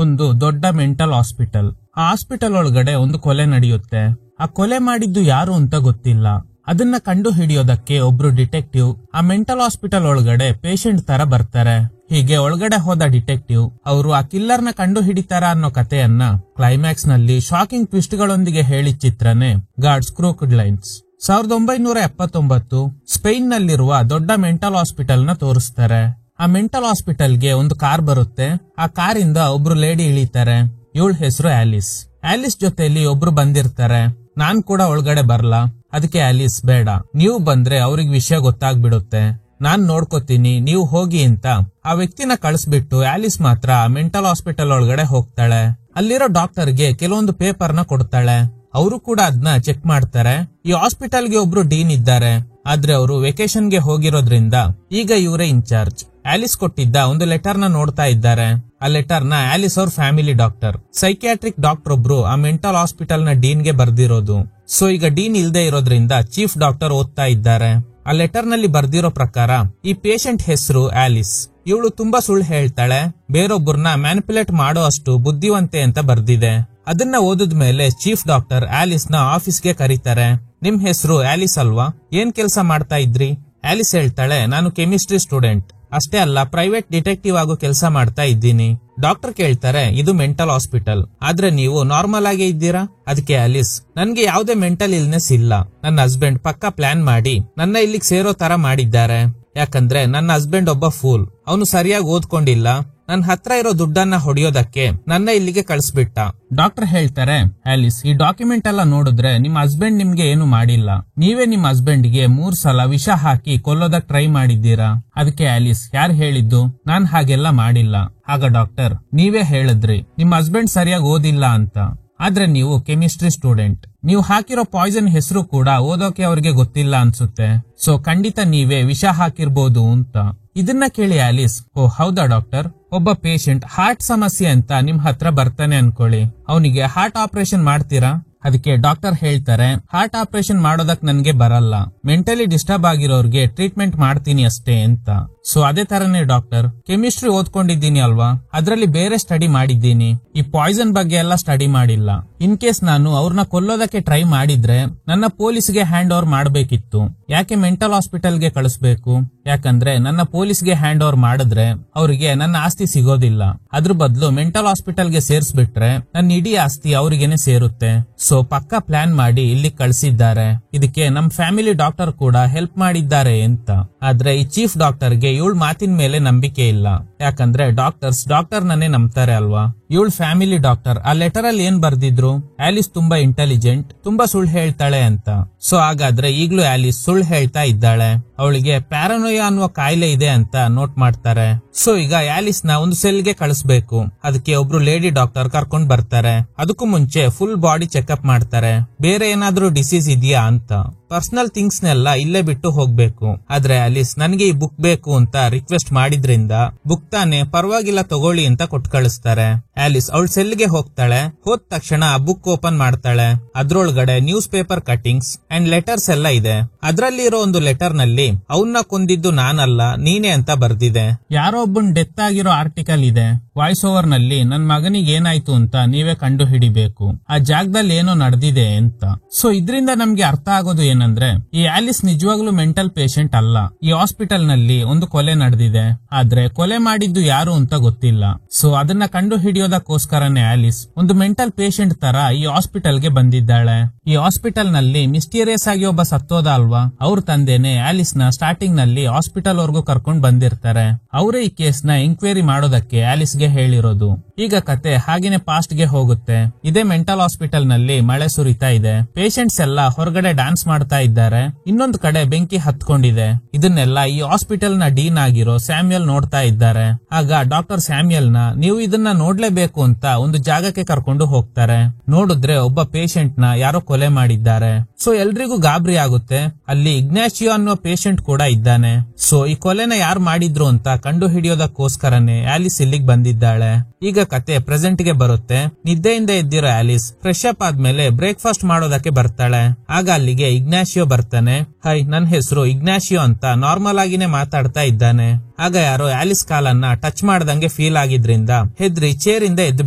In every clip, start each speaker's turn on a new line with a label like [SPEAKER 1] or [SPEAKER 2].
[SPEAKER 1] ಒಂದು ದೊಡ್ಡ mental hospital. ಆ ಹಾಸ್ಪಿಟಲ್ ಒಳಗಡೆ ಒಂದು ಕೊಲೆ ನಡೆಯುತ್ತೆ. ಆ ಕೊಲೆ ಮಾಡಿದ್ದು ಯಾರು ಅಂತ ಗೊತ್ತಿಲ್ಲ. ಅದನ್ನ ಕಂಡು ಹಿಡಿಯೋದಕ್ಕೆ ಒಬ್ರು ಡಿಟೆಕ್ಟಿವ್ ಆ ಮೆಂಟಲ್ ಹಾಸ್ಪಿಟಲ್ ಒಳಗಡೆ ಪೇಷಂಟ್ ತರ ಬರ್ತಾರೆ. ಹೀಗೆ ಒಳಗಡೆ ಹೋದ ಡಿಟೆಕ್ಟಿವ್ ಅವರು ಆ ಕಿಲ್ಲರ್ ನ ಕಂಡು ಹಿಡಿತಾರ ಅನ್ನೋ ಕಥೆಯನ್ನ ಕ್ಲೈಮ್ಯಾಕ್ಸ್ ನಲ್ಲಿ ಶಾಕಿಂಗ್ ಟ್ವಿಸ್ಟ್ ಗಳೊಂದಿಗೆ ಹೇಳಿದ ಚಿತ್ರನೇ ಗಾಡ್ಸ್ ಕ್ರೂಕ್ಡ್ ಲೈನ್ಸ್. 1979 ಸ್ಪೇನ್ ನಲ್ಲಿರುವ ದೊಡ್ಡ ಮೆಂಟಲ್ ಹಾಸ್ಪಿಟಲ್ ನ ತೋರಿಸ್ತಾರೆ. ಆ ಮೆಂಟಲ್ ಹಾಸ್ಪಿಟಲ್ಗೆ ಒಂದು ಕಾರ್ ಬರುತ್ತೆ. ಆ ಕಾರಿಂದ ಒಬ್ರು ಲೇಡಿ ಇಳಿತಾರೆ. ಇವಳ ಹೆಸರು ಆಲಿಸ್. ಆಲಿಸ್ ಜೊತೆಲಿ ಒಬ್ರು ಬಂದಿರ್ತಾರೆ. ನಾನ್ ಕೂಡ ಒಳಗಡೆ ಬರ್ಲಾ, ಅದಕ್ಕೆ ಆಲಿಸ್ ಬೇಡ, ನೀವು ಬಂದ್ರೆ ಅವ್ರಿಗೆ ವಿಷಯ ಗೊತ್ತಾಗ್ಬಿಡುತ್ತೆ, ನಾನ್ ನೋಡ್ಕೋತೀನಿ, ನೀವು ಹೋಗಿ ಅಂತ ಆ ವ್ಯಕ್ತಿನ ಕಳಿಸ್ಬಿಟ್ಟು ಆಲಿಸ್ ಮಾತ್ರ ಮೆಂಟಲ್ ಹಾಸ್ಪಿಟಲ್ ಒಳಗಡೆ ಹೋಗ್ತಾಳೆ. ಅಲ್ಲಿರೋ ಡಾಕ್ಟರ್ಗೆ ಕೆಲವೊಂದು ಪೇಪರ್ ನ ಕೊಡ್ತಾಳೆ. ಅವರು ಕೂಡ ಅದನ್ನ ಚೆಕ್ ಮಾಡ್ತಾರೆ. ಈ ಹಾಸ್ಪಿಟಲ್ಗೆ ಒಬ್ರು ಡೀನ್ ಇದ್ದಾರೆ, ಆದ್ರೆ ಅವರು ವೆಕೇಶನ್ ಗೆ ಹೋಗಿರೋದ್ರಿಂದ ಈಗ ಇವರೇ ಇನ್ಚಾರ್ಜ್. ಆಲಿಸ್ ಕೊಟ್ಟಿದ್ದ ಒಂದು ಲೆಟರ್ ನ ನೋಡ್ತಾ ಇದ್ದಾರೆ. ಆ ಲೆಟರ್ ನ ಆಲಿಸ್ ಅವ್ರ ಫ್ಯಾಮಿಲಿ ಡಾಕ್ಟರ್, ಸೈಕ್ಯಾಟ್ರಿಕ್ ಡಾಕ್ಟರ್ ಒಬ್ರು ಆ ಮೆಂಟಲ್ ಹಾಸ್ಪಿಟಲ್ ನ ಡೀನ್ ಗೆ ಬರ್ದಿರೋದು. ಸೊ ಈಗ ಡೀನ್ ಇಲ್ದೇ ಇರೋದ್ರಿಂದ ಚೀಫ್ ಡಾಕ್ಟರ್ ಓದ್ತಾ ಇದ್ದಾರೆ. ಆ ಲೆಟರ್ ನಲ್ಲಿ ಬರ್ದಿರೋ ಪ್ರಕಾರ ಈ ಪೇಷಂಟ್ ಹೆಸರು ಆಲಿಸ್. ಇವಳು ತುಂಬಾ ಸುಳ್ಳು ಹೇಳ್ತಾಳೆ, ಬೇರೊಬ್ಬರನ್ನ ಮ್ಯಾನಿಪುಲೇಟ್ ಮಾಡೋ ಅಷ್ಟು ಬುದ್ಧಿವಂತೆ ಅಂತ ಬರ್ದಿದೆ. ಅದನ್ನ ಓದಿದ ಮೇಲೆ ಚೀಫ್ ಡಾಕ್ಟರ್ ಆಲಿಸ್ ನ ಆಫೀಸ್ಗೆ ಕರೀತಾರೆ. ನಿಮ್ ಹೆಸರು ಆಲಿಸ್ ಅಲ್ವಾ, ಏನ್ ಕೆಲಸ ಮಾಡ್ತಾ ಇದ್ರಿ? ಆಲಿಸ್ ಹೇಳ್ತಾಳೆ, ನಾನು ಕೆಮಿಸ್ಟ್ರಿ ಸ್ಟೂಡೆಂಟ್, ಅಷ್ಟೇ ಅಲ್ಲ ಪ್ರೈವೇಟ್ ಡಿಟೆಕ್ಟಿವ್ ಆಗೋ ಕೆಲಸ ಮಾಡ್ತಾ ಇದ್ದೀನಿ. ಡಾಕ್ಟರ್ ಕೇಳ್ತಾರೆ, ಇದು ಮೆಂಟಲ್ ಹಾಸ್ಪಿಟಲ್, ಆದ್ರೆ ನೀವು ನಾರ್ಮಲ್ ಆಗೇ ಇದ್ದೀರಾ? ಅದಕ್ಕೆ ಆಲಿಸ್, ನನ್ಗೆ ಯಾವುದೇ ಮೆಂಟಲ್ ಇಲ್ನೆಸ್ ಇಲ್ಲ, ನನ್ನ ಹಸ್ಬೆಂಡ್ ಪಕ್ಕಾ ಪ್ಲಾನ್ ಮಾಡಿ ನನ್ನ ಇಲ್ಲಿಗೆ ಸೇರೋ ತರ ಮಾಡಿದ್ದಾರೆ. ಯಾಕಂದ್ರೆ ನನ್ನ ಹಸ್ಬೆಂಡ್ ಒಬ್ಬ ಫೂಲ್, ಅವನು ಸರಿಯಾಗಿ ಓದ್ಕೊಂಡಿಲ್ಲ, ನನ್ನ ಹತ್ರ ಇರೋ ದುಡ್ಡನ್ನ ಹೊಡೆಯೋದಕ್ಕೆ ನನ್ನ ಇಲ್ಲಿಗೆ ಕಳಿಸ್ಬಿಟ್ಟ. ಡಾಕ್ಟರ್ ಹೇಳ್ತಾರೆ, ಆಲಿಸ್ ಈ ಡಾಕ್ಯುಮೆಂಟ್ ಎಲ್ಲ ನೋಡಿದ್ರೆ ನಿಮ್ ಹಸ್ಬೆಂಡ್ ನಿಮ್ಗೆ ಏನು ಮಾಡಿಲ್ಲ, ನೀವೇ ನಿಮ್ ಹಸ್ಬೆಂಡ್ ಗೆ 3 ಸಲ ವಿಷ ಹಾಕಿ ಕೊಲ್ಲೋದಕ್ ಟ್ರೈ ಮಾಡಿದ್ದೀರಾ. ಅದಕ್ಕೆ ಆಲಿಸ್, ಯಾರು ಹೇಳಿದ್ದು? ನಾನ್ ಹಾಗೆಲ್ಲ ಮಾಡಿಲ್ಲ. ಆಗ ಡಾಕ್ಟರ್, ನೀವೇ ಹೇಳಿದ್ರಿ ನಿಮ್ ಹಸ್ಬೆಂಡ್ ಸರಿಯಾಗಿ ಓದಿಲ್ಲ ಅಂತ, ಆದ್ರೆ ನೀವು ಕೆಮಿಸ್ಟ್ರಿ ಸ್ಟೂಡೆಂಟ್, ನೀವು ಹಾಕಿರೋ ಪಾಯ್ಸನ್ ಹೆಸರು ಕೂಡ ಓದೋಕೆ ಅವ್ರಿಗೆ ಗೊತ್ತಿಲ್ಲ ಅನ್ಸುತ್ತೆ, ಸೊ ಖಂಡಿತ ನೀವೇ ವಿಷ ಹಾಕಿರ್ಬೋದು ಅಂತ. ಇದನ್ನ ಕೇಳಿ ಆಲಿಸ್, ಓ ಹೌದಾ ಡಾಕ್ಟರ್, ಒಬ್ಬ ಪೇಷಂಟ್ ಹಾರ್ಟ್ ಸಮಸ್ಯೆ ಅಂತ ನಿಮ್ ಹತ್ರ ಬರ್ತಾನೆ ಅನ್ಕೊಳ್ಳಿ, ಅವನಿಗೆ ಹಾರ್ಟ್ ಆಪರೇಷನ್ ಮಾಡ್ತೀರಾ? ಅದಕ್ಕೆ ಡಾಕ್ಟರ್ ಹೇಳ್ತಾರೆ, ಹಾರ್ಟ್ ಆಪರೇಷನ್ ಮಾಡೋದಕ್ ನನ್ಗೆ ಬರಲ್ಲ, ಮೆಂಟಲಿ ಡಿಸ್ಟರ್ಬ್ ಆಗಿರೋರ್ಗೆ ಟ್ರೀಟ್ಮೆಂಟ್ ಮಾಡ್ತೀನಿ ಅಷ್ಟೇ ಅಂತ. ಸೊ ಅದೇ ತರನೇ ಡಾಕ್ಟರ್, ಕೆಮಿಸ್ಟ್ರಿ ಓದ್ಕೊಂಡಿದ್ದೀನಿ ಅಲ್ವಾ, ಅದ್ರಲ್ಲಿ ಬೇರೆ ಸ್ಟಡಿ ಮಾಡಿದ್ದೀನಿ, ಈ ಪಾಯ್ಸನ್ ಬಗ್ಗೆ ಎಲ್ಲ ಸ್ಟಡಿ ಮಾಡಿಲ್ಲ. ಇನ್ ಕೇಸ್ ನಾನು ಅವ್ರನ್ನ ಕೊಲ್ಲೋದಕ್ಕೆ ಟ್ರೈ ಮಾಡಿದ್ರೆ ನನ್ನ ಪೊಲೀಸ್ಗೆ ಹ್ಯಾಂಡ್ ಓವರ್ ಮಾಡ್ಬೇಕಿತ್ತು, ಯಾಕೆ ಮೆಂಟಲ್ ಹಾಸ್ಪಿಟಲ್ಗೆ ಕಳಿಸ್ಬೇಕು? ಯಾಕಂದ್ರೆ ನನ್ನ ಪೊಲೀಸ್ಗೆ ಹ್ಯಾಂಡ್ ಓವರ್ ಮಾಡಿದ್ರೆ ಅವ್ರಿಗೆ ನನ್ನ ಆಸ್ತಿ ಸಿಗೋದಿಲ್ಲ, ಅದ್ರ ಬದಲು ಮೆಂಟಲ್ ಹಾಸ್ಪಿಟಲ್ಗೆ ಸೇರ್ಸ್ಬಿಟ್ರೆ ನನ್ನ ಇಡೀ ಆಸ್ತಿ ಅವ್ರಿಗೇನೆ ಸೇರುತ್ತೆ. ಸೊ ಪಕ್ಕಾ ಪ್ಲಾನ್ ಮಾಡಿ ಇಲ್ಲಿ ಕಳ್ಸಿದ್ದಾರೆ. ಇದಕ್ಕೆ ನಮ್ ಫ್ಯಾಮಿಲಿ ಡಾಕ್ಟರ್ ಕೂಡ ಹೆಲ್ಪ್ ಮಾಡಿದ್ದಾರೆ ಅಂತ. ಆದ್ರೆ ಈ ಚೀಫ್ ಡಾಕ್ಟರ್ಗೆ ಇವಳ ಮಾತಿನ ಮೇಲೆ ನಂಬಿಕೆ ಇಲ್ಲ, ಯಾಕಂದ್ರೆ ಡಾಕ್ಟರ್ಸ್ ಡಾಕ್ಟರ್ ನನ್ನೇ ನಂಬ್ತಾರೆ ಅಲ್ವಾ. ಇವಳ ಫ್ಯಾಮಿಲಿ ಡಾಕ್ಟರ್ ಆ ಲೆಟರ್ ಅಲ್ಲಿ ಏನ್ ಬರ್ದಿದ್ರು, ಆಲಿಸ್ ತುಂಬಾ ಇಂಟೆಲಿಜೆಂಟ್, ತುಂಬಾ ಸುಳ್ಳು ಹೇಳ್ತಾಳೆ ಅಂತ. ಸೊ ಹಾಗಾದ್ರೆ ಈಗ್ಲೂ ಆಲಿಸ್ ಸುಳ್ಳು ಹೇಳ್ತಾ ಇದ್ದಾಳೆ, ಅವಳಿಗೆ ಪ್ಯಾರನೋಯಾ ಅನ್ನುವ ಕಾಯಿಲೆ ಇದೆ ಅಂತ ನೋಟ್ ಮಾಡ್ತಾರೆ. ಸೊ ಈಗ ಆಲಿಸ್ ನ ಒಂದು ಸೆಲ್ಗೆ ಕಳಿಸ್ಬೇಕು, ಅದಕ್ಕೆ ಒಬ್ರು ಲೇಡಿ ಡಾಕ್ಟರ್ ಕರ್ಕೊಂಡ್ ಬರ್ತಾರೆ. ಅದಕ್ಕೂ ಮುಂಚೆ ಫುಲ್ ಬಾಡಿ ಚೆಕ್ಅಪ್ ಮಾಡ್ತಾರೆ, ಬೇರೆ ಏನಾದ್ರೂ ಡಿಸೀಸ್ ಇದೆಯಾ ಅಂತ. ಪರ್ಸನಲ್ ಥಿಂಗ್ಸ್ ನೆಲ್ಲ ಇಲ್ಲೇ ಬಿಟ್ಟು ಹೋಗ್ಬೇಕು. ಆದ್ರೆ ಆಲಿಸ್ ನನಗೆ ಈ ಬುಕ್ ಬೇಕು ಅಂತ ರಿಕ್ವೆಸ್ಟ್ ಮಾಡಿದ್ರಿಂದ ಬುಕ್ ತಾನೆ ಪರವಾಗಿಲ್ಲ ತಗೊಳ್ಳಿ ಅಂತ ಕೊಟ್ಟು ಕಳಿಸ್ತಾರೆ. ಆಲಿಸ್ ಅವಳ ಸೆಲ್ಗೆ ಹೋಗ್ತಾಳೆ. ಹೋದ ತಕ್ಷಣ ಆ ಬುಕ್ ಓಪನ್ ಮಾಡ್ತಾಳೆ. ಅದ್ರೊಳಗಡೆ newspaper cuttings and letters ಎಲ್ಲ ಇದೆ. ಅದ್ರಲ್ಲಿರೋ ಒಂದು ಲೆಟರ್ ನಲ್ಲಿ ಅವನ್ನ ಕೊಂದಿದ್ದು ನಾನಲ್ಲ ನೀನೇ ಅಂತ ಬರ್ದಿದೆ. ಯಾರೋ ಒಬ್ಬನ್ ಡೆತ್ ಆಗಿರೋ ಆರ್ಟಿಕಲ್ ಇದೆ. ವಾಯ್ಸ್ ಓವರ್ ನಲ್ಲಿ ನನ್ ಮಗನಿಗೆ ಏನಾಯ್ತು ಅಂತ ನೀವೇ ಕಂಡು ಹಿಡಿಬೇಕು, ಆ ಜಾಗದಲ್ಲಿ ಏನೋ ನಡೆದಿದೆ ಅಂತ. ಸೊ ಇದರಿಂದ ನಮ್ಗೆ ಅರ್ಥ ಆಗೋದು ಏನಂದ್ರೆ ಈ ಆಲಿಸ್ ನಿಜವಾಗ್ಲೂ ಮೆಂಟಲ್ ಪೇಷಂಟ್ ಅಲ್ಲ. ಈ ಹಾಸ್ಪಿಟಲ್ ನಲ್ಲಿ ಒಂದು ಕೊಲೆ ನಡೆದಿದೆ, ಆದ್ರೆ ಕೊಲೆ ಮಾಡಿದ್ದು ಯಾರು ಅಂತ ಗೊತ್ತಿಲ್ಲ. ಸೊ ಅದನ್ನ ಕಂಡು ಹಿಡಿಯೋದಕ್ಕೋಸ್ಕರನೇ ಆಲಿಸ್ ಒಂದು ಮೆಂಟಲ್ ಪೇಷಂಟ್ ತರ ಈ ಹಾಸ್ಪಿಟಲ್ ಗೆ ಬಂದಿದ್ದಾಳೆ. ಈ ಹಾಸ್ಪಿಟಲ್ ನಲ್ಲಿ ಮಿಸ್ಟೀರಿಯಸ್ ಆಗಿ ಒಬ್ಬ ಸತ್ತೋದ ಅಲ್ವಾ, ಅವ್ರ ತಂದೆನೆ ಆಲಿಸ್ ನ ಸ್ಟಾರ್ಟಿಂಗ್ ನಲ್ಲಿ ಹಾಸ್ಪಿಟಲ್ ವರ್ಗೂ ಕರ್ಕೊಂಡ್ ಬಂದಿರ್ತಾರೆ. ಅವರೇ ಈ ಕೇಸ್ ನ ಎಂಕ್ವೈರಿ ಮಾಡೋದಕ್ಕೆ ಆಲಿಸ್ ಗೆ ಹೇಳಿರೋದು. ಈಗ ಕತೆ ಹಾಗೇನೆ ಪಾಸ್ಟ್ ಗೆ ಹೋಗುತ್ತೆ. ಇದೇ ಮೆಂಟಲ್ ಹಾಸ್ಪಿಟಲ್ ನಲ್ಲಿ ಮಳೆ ಸುರಿತಾ ಇದೆ. ಪೇಷಂಟ್ಸ್ ಎಲ್ಲ ಹೊರಗಡೆ ಡ್ಯಾನ್ಸ್ ಮಾಡ್ತಾ ಇದ್ದಾರೆ. ಇನ್ನೊಂದು ಕಡೆ ಬೆಂಕಿ ಹತ್ಕೊಂಡಿದೆ. ಇದನ್ನೆಲ್ಲ ಈ ಹಾಸ್ಪಿಟಲ್ ನ ಡೀನ್ ಆಗಿರೋ ಸ್ಯಾಮ್ಯಲ್ ನೋಡ್ತಾ ಇದ್ದಾರೆ. ಆಗ ಡಾಕ್ಟರ್ ಸ್ಯಾಮ್ಯಲ್ ನ ನೀವು ಇದನ್ನ ನೋಡ್ಲೇಬೇಕು ಅಂತ ಒಂದು ಜಾಗಕ್ಕೆ ಕರ್ಕೊಂಡು ಹೋಗ್ತಾರೆ. ನೋಡಿದ್ರೆ ಒಬ್ಬ ಪೇಷಂಟ್ ನ ಯಾರೋ ಕೊಲೆ ಮಾಡಿದ್ದಾರೆ. ಸೊ ಎಲ್ರಿಗೂ ಗಾಬರಿ ಆಗುತ್ತೆ. ಅಲ್ಲಿ ಇಗ್ನಾಶಿಯೋ ಅನ್ನೋ ಪೇಷಂಟ್ ಕೂಡ ಇದ್ದಾನೆ. ಸೊ ಈ ಕೊಲೆನ ಯಾರು ಮಾಡಿದ್ರು ಅಂತ ಕಂಡು ಹಿಡಿಯೋದಕ್ಕೋಸ್ಕರನೇ ಆಲಿಸ್ ಇಲ್ಲಿಗೆ ಬಂದಿದ್ದಾಳೆ. ಈಗ ಕತೆ ಪ್ರೆಸೆಂಟ್ ಗೆ ಬರುತ್ತೆ. ನಿದ್ದೆಯಿಂದ ಎದ್ದಿರೋ ಆಲಿಸ್ ಫ್ರೆಶ್ ಅಪ್ ಆದ್ಮೇಲೆ ಬ್ರೇಕ್ಫಾಸ್ಟ್ ಮಾಡೋದಕ್ಕೆ ಬರ್ತಾಳೆ. ಆಗ ಅಲ್ಲಿಗೆ ಇಗ್ನಾಶಿಯೋ ಬರ್ತಾನೆ. ಹೈ, ನನ್ ಹೆಸರು ಇಗ್ನಾಶಿಯೋ ಅಂತ ನಾರ್ಮಲ್ ಆಗಿನೇ ಮಾತಾಡ್ತಾ ಇದ್ದಾನೆ. ಆಗ ಯಾರೋ ಆಲಿಸ್ ಕಾಲನ್ನ ಟಚ್ ಮಾಡ್ದಂಗೆ ಫೀಲ್ ಆಗಿದ್ರಿಂದ ಹೆದ್ರಿ ಚೇರ್ ಇಂದ ಎದ್ದು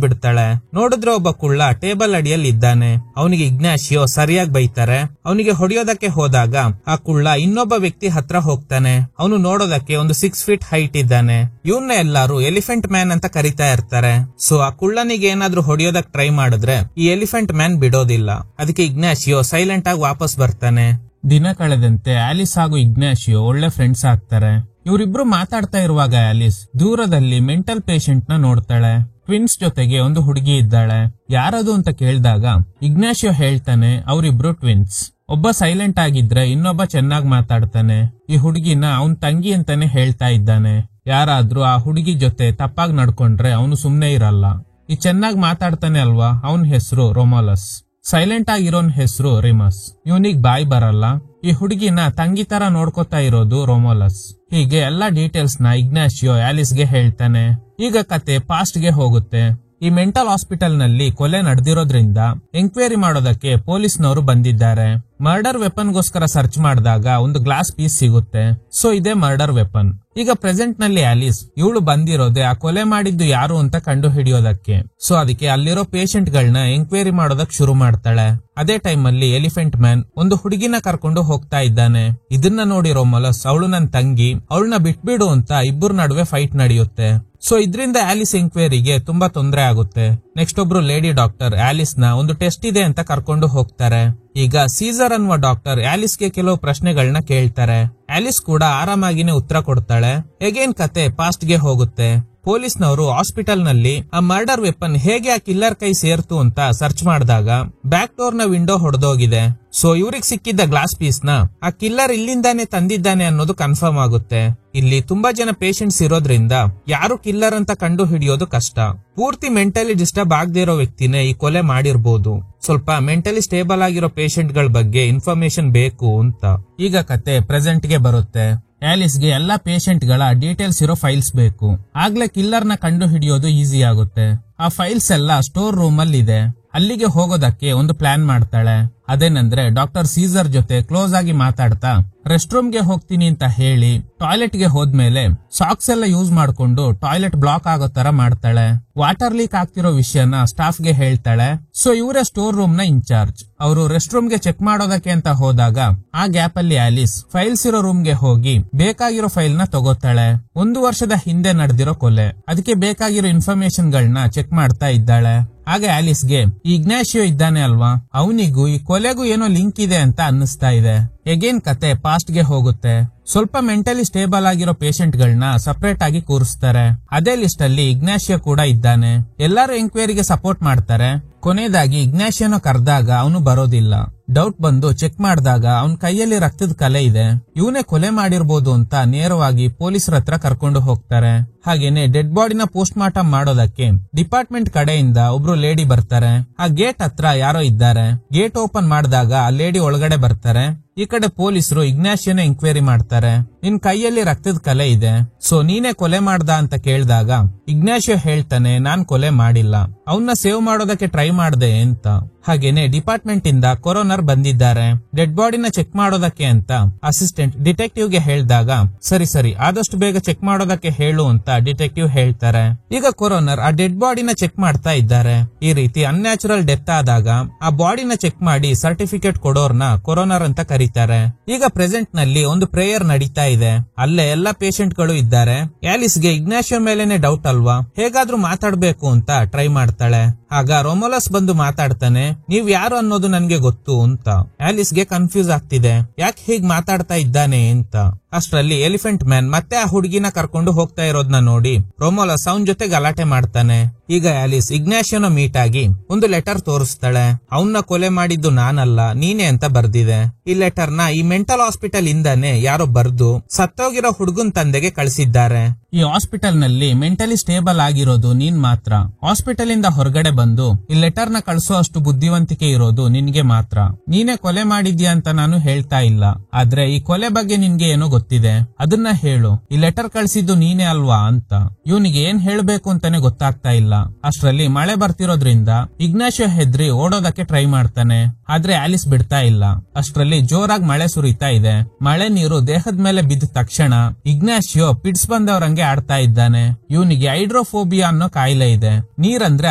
[SPEAKER 1] ಬಿಡ್ತಾಳೆ. ನೋಡಿದ್ರೆ ಒಬ್ಬ ಕುಳ್ಳ ಟೇಬಲ್ ಅಡಿಯಲ್ಲಿ ಇದ್ದಾನೆ. ಅವನಿಗೆ ಇಗ್ನಾಶಿಯೋ ಸರಿಯಾಗಿ ಬೈತಾರೆ. ಅವನಿಗೆ ಹೊಡೆಯೋದಕ್ಕೆ ಹೋದಾಗ ಆ ಕುಳ್ಳ ಇನ್ನೊಬ್ಬ ವ್ಯಕ್ತಿ ಹತ್ರ ಹೋಗ್ತಾನೆ. ಅವನು ನೋಡೋದಕ್ಕೆ ಒಂದು 6 ಫೀಟ್ ಹೈಟ್ ಇದ್ದಾನೆ. ಇವನ್ನ ಎಲ್ಲಾರು ಎಲಿಫೆಂಟ್ ಮ್ಯಾನ್ ಅಂತ ಕರಿತಾ ಇರ್ತಾರೆ. ಸೊ ಆ ಕುಳ್ಳನಿಗೆ ಏನಾದ್ರೂ ಹೊಡೆಯೋದಕ್ ಟ್ರೈ ಮಾಡಿದ್ರೆ ಈ ಎಲಿಫೆಂಟ್ ಮ್ಯಾನ್ ಬಿಡೋದಿಲ್ಲ. ಅದಕ್ಕೆ ಇಗ್ನಾಶಿಯೋ ಸೈಲೆಂಟ್ ಆಗಿ ವಾಪಸ್ ಬರ್ತಾನೆ. ದಿನ ಕಳೆದಂತೆ ಆಲಿಸ್ ಹಾಗೂ ಇಗ್ನಾಶಿಯೋ ಒಳ್ಳೆ ಫ್ರೆಂಡ್ಸ್ ಆಗ್ತಾರೆ. ಇವರಿಬ್ರು ಮಾತಾಡ್ತಾ ಇರುವಾಗ ಆಲಿಸ್ ದೂರದಲ್ಲಿ ಮೆಂಟಲ್ ಪೇಷಂಟ್ ನ ನೋಡ್ತಾಳೆ. ಟ್ವಿನ್ಸ್ ಜೊತೆಗೆ ಒಂದು ಹುಡುಗಿ ಇದ್ದಾಳೆ. ಯಾರದು ಅಂತ ಕೇಳಿದಾಗ ಇಗ್ನಾಶಿಯೋ ಹೇಳ್ತಾನೆ ಅವರಿಬ್ರು ಟ್ವಿನ್ಸ್. ಒಬ್ಬ ಸೈಲೆಂಟ್ ಆಗಿದ್ರೆ ಇನ್ನೊಬ್ಬ ಚೆನ್ನಾಗಿ ಮಾತಾಡ್ತಾನೆ. ಈ ಹುಡುಗಿನ ಅವನ್ ತಂಗಿ ಅಂತಾನೆ ಹೇಳ್ತಾ ಇದ್ದಾನೆ. ಯಾರಾದ್ರೂ ಆ ಹುಡುಗಿ ಜೊತೆ ತಪ್ಪಾಗಿ ನಡ್ಕೊಂಡ್ರೆ ಅವನು ಸುಮ್ನೆ ಇರಲ್ಲ. ಈ ಚೆನ್ನಾಗಿ ಮಾತಾಡ್ತಾನೆ ಅಲ್ವಾ, ಅವನ್ ಹೆಸರು ರೊಮೋಲಸ್. ಸೈಲೆಂಟ್ ಆಗಿರೋನ್ ಹೆಸರು ರಿಮಸ್. ಇವನಿಗ್ ಬಾಯ್ ಬರಲ್ಲ. ಈ ಹುಡುಗಿನ ತಂಗಿ ತರ ನೋಡ್ಕೋತಾ ಇರೋದು ರೊಮೋಲಸ್. ಹೀಗೆ ಎಲ್ಲಾ ಡೀಟೇಲ್ಸ್ ನ ಇಗ್ನಾಶಿಯೋ ಆಲಿಸ್ಗೆ ಹೇಳ್ತಾನೆ. ಈಗ ಕತೆ ಪಾಸ್ಟ್ ಗೆ ಹೋಗುತ್ತೆ. ಈ ಮೆಂಟಲ್ ಹಾಸ್ಪಿಟಲ್ ನಲ್ಲಿ ಕೊಲೆ ನಡೆದಿರೋದ್ರಿಂದ ಎಂಕ್ವೈರಿ ಮಾಡೋದಕ್ಕೆ ಪೊಲೀಸ್ನವರು ಬಂದಿದ್ದಾರೆ. ಮರ್ಡರ್ ವೆಪನ್ ಗೋಸ್ಕರ ಸರ್ಚ್ ಮಾಡಿದಾಗ ಒಂದು ಗ್ಲಾಸ್ ಪೀಸ್ ಸಿಗುತ್ತೆ. ಸೊ ಇದೇ ಮರ್ಡರ್ ವೆಪನ್. ಈಗ ಪ್ರೆಸೆಂಟ್ ನಲ್ಲಿ ಆಲಿಸ್ ಇವಳು ಬಂದಿರೋದೆ ಆ ಕೊಲೆ ಮಾಡಿದ್ದು ಯಾರು ಅಂತ ಕಂಡು ಹಿಡಿಯೋದಕ್ಕೆ. ಸೊ ಅದಕ್ಕೆ ಅಲ್ಲಿರೋ ಪೇಷಂಟ್ ಗಳನ್ನ ಎಂಕ್ವೈರಿ ಮಾಡೋದಕ್ ಶುರು ಮಾಡ್ತಾಳೆ. ಅದೇ ಟೈಮ್ ಅಲ್ಲಿ ಎಲಿಫೆಂಟ್ ಮ್ಯಾನ್ ಒಂದು ಹುಡುಗಿನ ಕರ್ಕೊಂಡು ಹೋಗ್ತಾ ಇದ್ದಾನೆ. ಇದನ್ನ ನೋಡಿ ರೊಮೋಲಸ್ ಅವಳು ನನ್ ತಂಗಿ, ಅವಳನ್ನ ಬಿಟ್ಬಿಡು ಅಂತ ಇಬ್ಬರ ನಡುವೆ ಫೈಟ್ ನಡೆಯುತ್ತೆ. ಸೊ ಇದರಿಂದ ಆಲಿಸ್ ಎಂಕ್ವೈರಿಗೆ ತುಂಬಾ ತೊಂದರೆ ಆಗುತ್ತೆ. ನೆಕ್ಸ್ಟ್ ಒಬ್ರು ಲೇಡಿ ಡಾಕ್ಟರ್ ಆಲಿಸ್ ನ ಒಂದು ಟೆಸ್ಟ್ ಇದೆ ಅಂತ ಕರ್ಕೊಂಡು ಹೋಗ್ತಾರೆ. ಈಗ ಸೀಸರ್ ಅನ್ನುವ ಡಾಕ್ಟರ್ ಆಲಿಸ್ಗೆ ಕೆಲವು ಪ್ರಶ್ನೆಗಳನ್ನ ಕೇಳ್ತಾರೆ. ಆಲಿಸ್ ಕೂಡ ಆರಾಮಾಗಿನೇ ಉತ್ತರ ಕೊಡ್ತಾಳೆ. ಅಗೇನ್ ಕತೆ ಪಾಸ್ಟ್ ಗೆ ಹೋಗುತ್ತೆ. ಪೊಲೀಸ್ನವರು ಹಾಸ್ಪಿಟಲ್ ನಲ್ಲಿ ಆ ಮರ್ಡರ್ ವೆಪನ್ ಹೇಗೆ ಆ ಕಿಲ್ಲರ್ ಕೈ ಸೇರ್ತು ಅಂತ ಸರ್ಚ್ ಮಾಡಿದಾಗ ಬ್ಯಾಕ್ ಡೋರ್ ನ ವಿಂಡೋ ಹೊಡೆದೋಗಿದೆ. ಸೊ ಇವ್ರಿಗೆ ಸಿಕ್ಕಿದ್ದ ಗ್ಲಾಸ್ ಪೀಸ್ ನ ಆ ಕಿಲ್ಲರ್ ಇಲ್ಲಿಂದಾನೆ ತಂದಿದ್ದಾನೆ ಅನ್ನೋದು ಕನ್ಫರ್ಮ್ ಆಗುತ್ತೆ. ಇಲ್ಲಿ ತುಂಬಾ ಜನ ಪೇಷಂಟ್ಸ್ ಇರೋದ್ರಿಂದ ಯಾರು ಕಿಲ್ಲರ್ ಅಂತ ಕಂಡು ಹಿಡಿಯೋದು ಕಷ್ಟ. ಪೂರ್ತಿ ಮೆಂಟಲಿ ಡಿಸ್ಟರ್ಬ್ ಆಗದೆ ಇರೋ ವ್ಯಕ್ತಿನೇ ಈ ಕೊಲೆ ಮಾಡಿರ್ಬೋದು. ಸ್ವಲ್ಪ ಮೆಂಟಲಿ ಸ್ಟೇಬಲ್ ಆಗಿರೋ ಪೇಷಂಟ್ ಗಳ ಬಗ್ಗೆ ಇನ್ಫಾರ್ಮೇಶನ್ ಬೇಕು ಅಂತ. ಈಗ ಕತೆ ಪ್ರೆಸೆಂಟ್ ಗೆ ಬರುತ್ತೆ. ಆಲಿಸ್ಗೆ ಎಲ್ಲಾ ಪೇಷಂಟ್ ಗಳ ಡೀಟೇಲ್ಸ್ ಇರೋ ಫೈಲ್ಸ್ ಬೇಕು. ಆಗ್ಲೇ ಕಿಲ್ಲರ್ ನ ಕಂಡು ಹಿಡಿಯೋದು ಈಸಿ ಆಗುತ್ತೆ. ಆ ಫೈಲ್ಸ್ ಎಲ್ಲ ಸ್ಟೋರ್ ರೂಮ್ ಅಲ್ಲಿ ಇದೆ. ಅಲ್ಲಿಗೆ ಹೋಗೋದಕ್ಕೆ ಒಂದು ಪ್ಲಾನ್ ಮಾಡ್ತಾಳೆ. ಅದೇನಂದ್ರೆ ಡಾಕ್ಟರ್ ಸೀಸರ್ ಜೊತೆ ಕ್ಲೋಸ್ ಆಗಿ ಮಾತಾಡ್ತಾ ರೆಸ್ಟ್ ರೂಮ್ ಗೆ ಹೋಗ್ತೀನಿ ಅಂತ ಹೇಳಿ ಟಾಯ್ಲೆಟ್ ಗೆ ಹೋದ್ಮೇಲೆ ಸಾಕ್ಸ್ ಎಲ್ಲ ಯೂಸ್ ಮಾಡ್ಕೊಂಡು ಟಾಯ್ಲೆಟ್ ಬ್ಲಾಕ್ ಆಗೋ ತರ ಮಾಡ್ತಾಳೆ. ವಾಟರ್ ಲೀಕ್ ಆಗ್ತಿರೋ ವಿಷಯನ ಸ್ಟಾಫ್ ಗೆ ಹೇಳ್ತಾಳೆ. ಸೊ ಇವರೇ ಸ್ಟೋರ್ ರೂಮ್ ನ ಇನ್ಚಾರ್ಜ್. ಅವರು ರೆಸ್ಟ್ ರೂಮ್ ಗೆ ಚೆಕ್ ಮಾಡೋದಕ್ಕೆ ಅಂತ ಹೋದಾಗ ಆ ಗ್ಯಾಪ್ ಅಲ್ಲಿ ಆಲಿಸ್ ಫೈಲ್ಸ್ ಇರೋ ರೂಮ್ ಗೆ ಹೋಗಿ ಬೇಕಾಗಿರೋ ಫೈಲ್ ನ ತಗೋತಾಳೆ. 1 ವರ್ಷದ ಹಿಂದೆ ನಡೆದಿರೋ ಕೊಲೆ, ಅದಕ್ಕೆ ಬೇಕಾಗಿರೋ ಇನ್ಫಾರ್ಮೇಶನ್ ಗಳನ್ನ ಚೆಕ್ ಮಾಡ್ತಾ ಇದ್ದಾಳೆ. ಹಾಗೆ ಆಲಿಸ್ಗೆ ಇಗ್ನಾಶಿಯೋ ಇದ್ದಾನೆ ಅಲ್ವಾ, ಅವನಿಗೂ ಈ ಕೊಲೆಗೂ ಏನೋ ಲಿಂಕ್ ಇದೆ ಅಂತ ಅನ್ನಿಸ್ತಾ ಇದೆ. ಎಗೇನ್ ಕತೆ ಪಾಸ್ಟ್ ಗೆ ಹೋಗುತ್ತೆ. ಸ್ವಲ್ಪ ಮೆಂಟಲಿ ಸ್ಟೇಬಲ್ ಆಗಿರೋ ಪೇಷಂಟ್ ಗಳನ್ನ ಸಪರೇಟ್ ಆಗಿ ಕೂರಿಸ್ತಾರೆ. ಅದೇ ಲಿಸ್ಟ್ ಅಲ್ಲಿ ಇಗ್ನಾಶಿಯೋ ಕೂಡ ಇದ್ದಾನೆ. ಎಲ್ಲರೂ ಎಂಕ್ವೈರಿಗೆ ಸಪೋರ್ಟ್ ಮಾಡ್ತಾರೆ. ಕೊನೆಯದಾಗಿ ಇಗ್ನಾಶಿಯೋನ ಕರೆದಾಗ ಅವನು ಬರೋದಿಲ್ಲ. ಡೌಟ್ ಬಂದು ಚೆಕ್ ಮಾಡಿದಾಗ ಅವನ್ ಕೈಯಲ್ಲಿ ರಕ್ತದ ಕಲೆ ಇದೆ. ಇವನೇ ಕೊಲೆ ಮಾಡಿರ್ಬೋದು ಅಂತ ನೇರವಾಗಿ ಪೊಲೀಸರ ಹತ್ರ ಕರ್ಕೊಂಡು ಹೋಗ್ತಾರೆ. ಹಾಗೇನೆ ಡೆಡ್ ಬಾಡಿನ ಪೋಸ್ಟ್ ಮಾರ್ಟಮ್ ಮಾಡೋದಕ್ಕೆ ಡಿಪಾರ್ಟ್ಮೆಂಟ್ ಕಡೆಯಿಂದ ಒಬ್ರು ಲೇಡಿ ಬರ್ತಾರೆ. ಆ ಗೇಟ್ ಹತ್ರ ಯಾರೋ ಇದ್ದಾರೆ. ಗೇಟ್ ಓಪನ್ ಮಾಡಿದಾಗ ಆ ಲೇಡಿ ಒಳಗಡೆ ಬರ್ತಾರೆ. ಈ ಕಡೆ ಪೊಲೀಸರು ಇಗ್ನಾಶಿಯೋನ ಎಂಕ್ವೈರಿ ಮಾಡ್ತಾರೆ. ನಿನ್ ಕೈಯಲ್ಲಿ ರಕ್ತದ ಕಲೆ ಇದೆ, ಸೊ ನೀನೇ ಕೊಲೆ ಮಾಡ್ದ ಅಂತ ಕೇಳಿದಾಗ ಇಗ್ನಾಶಿಯೋ ಹೇಳ್ತಾನೆ ನಾನ್ ಕೊಲೆ ಮಾಡಿಲ್ಲ, ಅವನ್ನ ಸೇವ್ ಮಾಡೋದಕ್ಕೆ ಟ್ರೈ ಮಾಡ್ದೆ ಅಂತ. ಹಾಗೇನೆ ಡಿಪಾರ್ಟ್ಮೆಂಟ್ ಇಂದ ಕೊರೋನರ್ ಬಂದಿದ್ದಾರೆ. ಡೆಡ್ ಬಾಡಿನ ಚೆಕ್ ಮಾಡೋದಕ್ಕೆ ಅಂತ ಅಸಿಸ್ಟೆಂಟ್ ಡಿಟೆಕ್ಟಿವ್ ಗೆ ಹೇಳಿದಾಗ ಸರಿ ಆದಷ್ಟು ಬೇಗ ಚೆಕ್ ಮಾಡೋದಕ್ಕೆ ಹೇಳು ಅಂತ ಡಿಟೆಕ್ಟಿವ್ ಹೇಳ್ತಾರೆ. ಈಗ ಕೊರೋನರ್ ಆ ಡೆಡ್ ಬಾಡಿನ ಚೆಕ್ ಮಾಡ್ತಾ ಇದ್ದಾರೆ. ಈ ರೀತಿ ಅನ್ಯಾಚುರಲ್ ಡೆತ್ ಆದಾಗ ಆ ಬಾಡಿನ ಚೆಕ್ ಮಾಡಿ ಸರ್ಟಿಫಿಕೇಟ್ ಕೊಡೋರ್ನ ಕೊರೋನರ್ ಅಂತ ಕರೀತಾರೆ. ಈಗ ಪ್ರೆಸೆಂಟ್ ನಲ್ಲಿ ಒಂದು ಪ್ರೇಯರ್ ನಡೀತಾ ಇದೆ. ಅಲ್ಲೇ ಎಲ್ಲಾ ಪೇಷಂಟ್ ಗಳು ಇದ್ದಾರೆ. ಆಲಿಸ್ಗೆ ಇಗ್ನಾಶಿಯೋ ಮೇಲೆನೆ ಡೌಟ್ ಅಲ್ವಾ, ಹೇಗಾದ್ರೂ ಮಾತಾಡ್ಬೇಕು ಅಂತ ಟ್ರೈ ಮಾಡ್ತಾಳೆ. ಆಗ ರೊಮೋಲಸ್ ಬಂದು ಮಾತಾಡ್ತಾನೆ, ನೀವ್ ಯಾರು ಅನ್ನೋದು ನನ್ಗೆ ಗೊತ್ತು ಅಂತ. ಆಲಿಸ್ಗೆ ಕನ್ಫ್ಯೂಸ್ ಆಗ್ತಿದೆ, ಯಾಕೆ ಹೀಗ್ ಮಾತಾಡ್ತಾ ಇದ್ದಾನೆ ಅಂತ. ಅಷ್ಟರಲ್ಲಿ ಎಲಿಫೆಂಟ್ ಮ್ಯಾನ್ ಮತ್ತೆ ಆ ಹುಡುಗಿನ ಕರ್ಕೊಂಡು ಹೋಗ್ತಾ ಇರೋದ್ನ ನೋಡಿ ರೊಮೋಲಸ್ ಅವನ್ ಜೊತೆ ಗಲಾಟೆ ಮಾಡ್ತಾನೆ. ಈಗ ಆಲಿಸ್ ಇಗ್ನಾಶಿಯೋನ ಮೀಟ್ ಆಗಿ ಒಂದು ಲೆಟರ್ ತೋರಿಸ್ತಾಳೆ. ಅವನ್ನ ಕೊಲೆ ಮಾಡಿದ್ದು ನಾನಲ್ಲ ನೀನೇ ಅಂತ ಬರ್ದಿದೆ. ಈ ಲೆಟರ್ ನ ಈ ಮೆಂಟಲ್ ಹಾಸ್ಪಿಟಲ್ ಇಂದಾನೆ ಯಾರೋ ಬರ್ದು ಸತ್ತೋಗಿರೋ ಹುಡುಗನ್ ತಂದೆಗೆ ಕಳಿಸಿದ್ದಾರೆ. ಈ ಹಾಸ್ಪಿಟಲ್ ನಲ್ಲಿ ಮೆಂಟಲಿ ಸ್ಟೇಬಲ್ ಆಗಿರೋದು ನೀನ್ ಮಾತ್ರ. ಹಾಸ್ಪಿಟಲ್ ಇಂದ ಹೊರಗಡೆ ಬಂದು ಈ ಲೆಟರ್ ನ ಕಳಿಸೋ ಅಷ್ಟು ಬುದ್ಧಿವಂತಿಕೆ ಇರೋದು ನಿನ್ಗೆ ಮಾತ್ರ. ನೀನೇ ಕೊಲೆ ಮಾಡಿದ್ಯಾ ಅಂತ ನಾನು ಹೇಳ್ತಾ ಇಲ್ಲ, ಆದ್ರೆ ಈ ಕೊಲೆ ಬಗ್ಗೆ ನಿನ್ಗೆ ಏನೋ ಗೊತ್ತಿದೆ, ಅದನ್ನ ಹೇಳು. ಈ ಲೆಟರ್ ಕಳಿಸಿದ್ದು ನೀನೇ ಅಲ್ವಾ ಅಂತ. ಇವನಿಗೆ ಏನ್ ಹೇಳ್ಬೇಕು ಅಂತಾನೆ ಗೊತ್ತಾಗ್ತಾ ಇಲ್ಲ. ಅಷ್ಟರಲ್ಲಿ ಮಳೆ ಬರ್ತಿರೋದ್ರಿಂದ ಇಗ್ನಾಷಿಯೋ ಹೆದ್ರಿ ಓಡೋದಕ್ಕೆ ಟ್ರೈ ಮಾಡ್ತಾನೆ. ಆದ್ರೆ ಆಲಿಸ್ ಬಿಡ್ತಾ ಇಲ್ಲ. ಅಷ್ಟರಲ್ಲಿ ಜೋರಾಗಿ ಮಳೆ ಸುರಿತಾ ಇದೆ. ಮಳೆ ನೀರು ದೇಹದ ಮೇಲೆ ಬಿದ್ದ ತಕ್ಷಣ ಇಗ್ನಾಷಿಯೋ ಪಿಡ್ಸ್ ಬಂದವರಂಗೆ ಆಡ್ತಾ ಇದ್ದಾನೆ. ಇವನಿಗೆ ಹೈಡ್ರೋಫೋಬಿಯಾ ಅನ್ನೋ ಕಾಯಿಲೆ ಇದೆ, ನೀರಂದ್ರೆ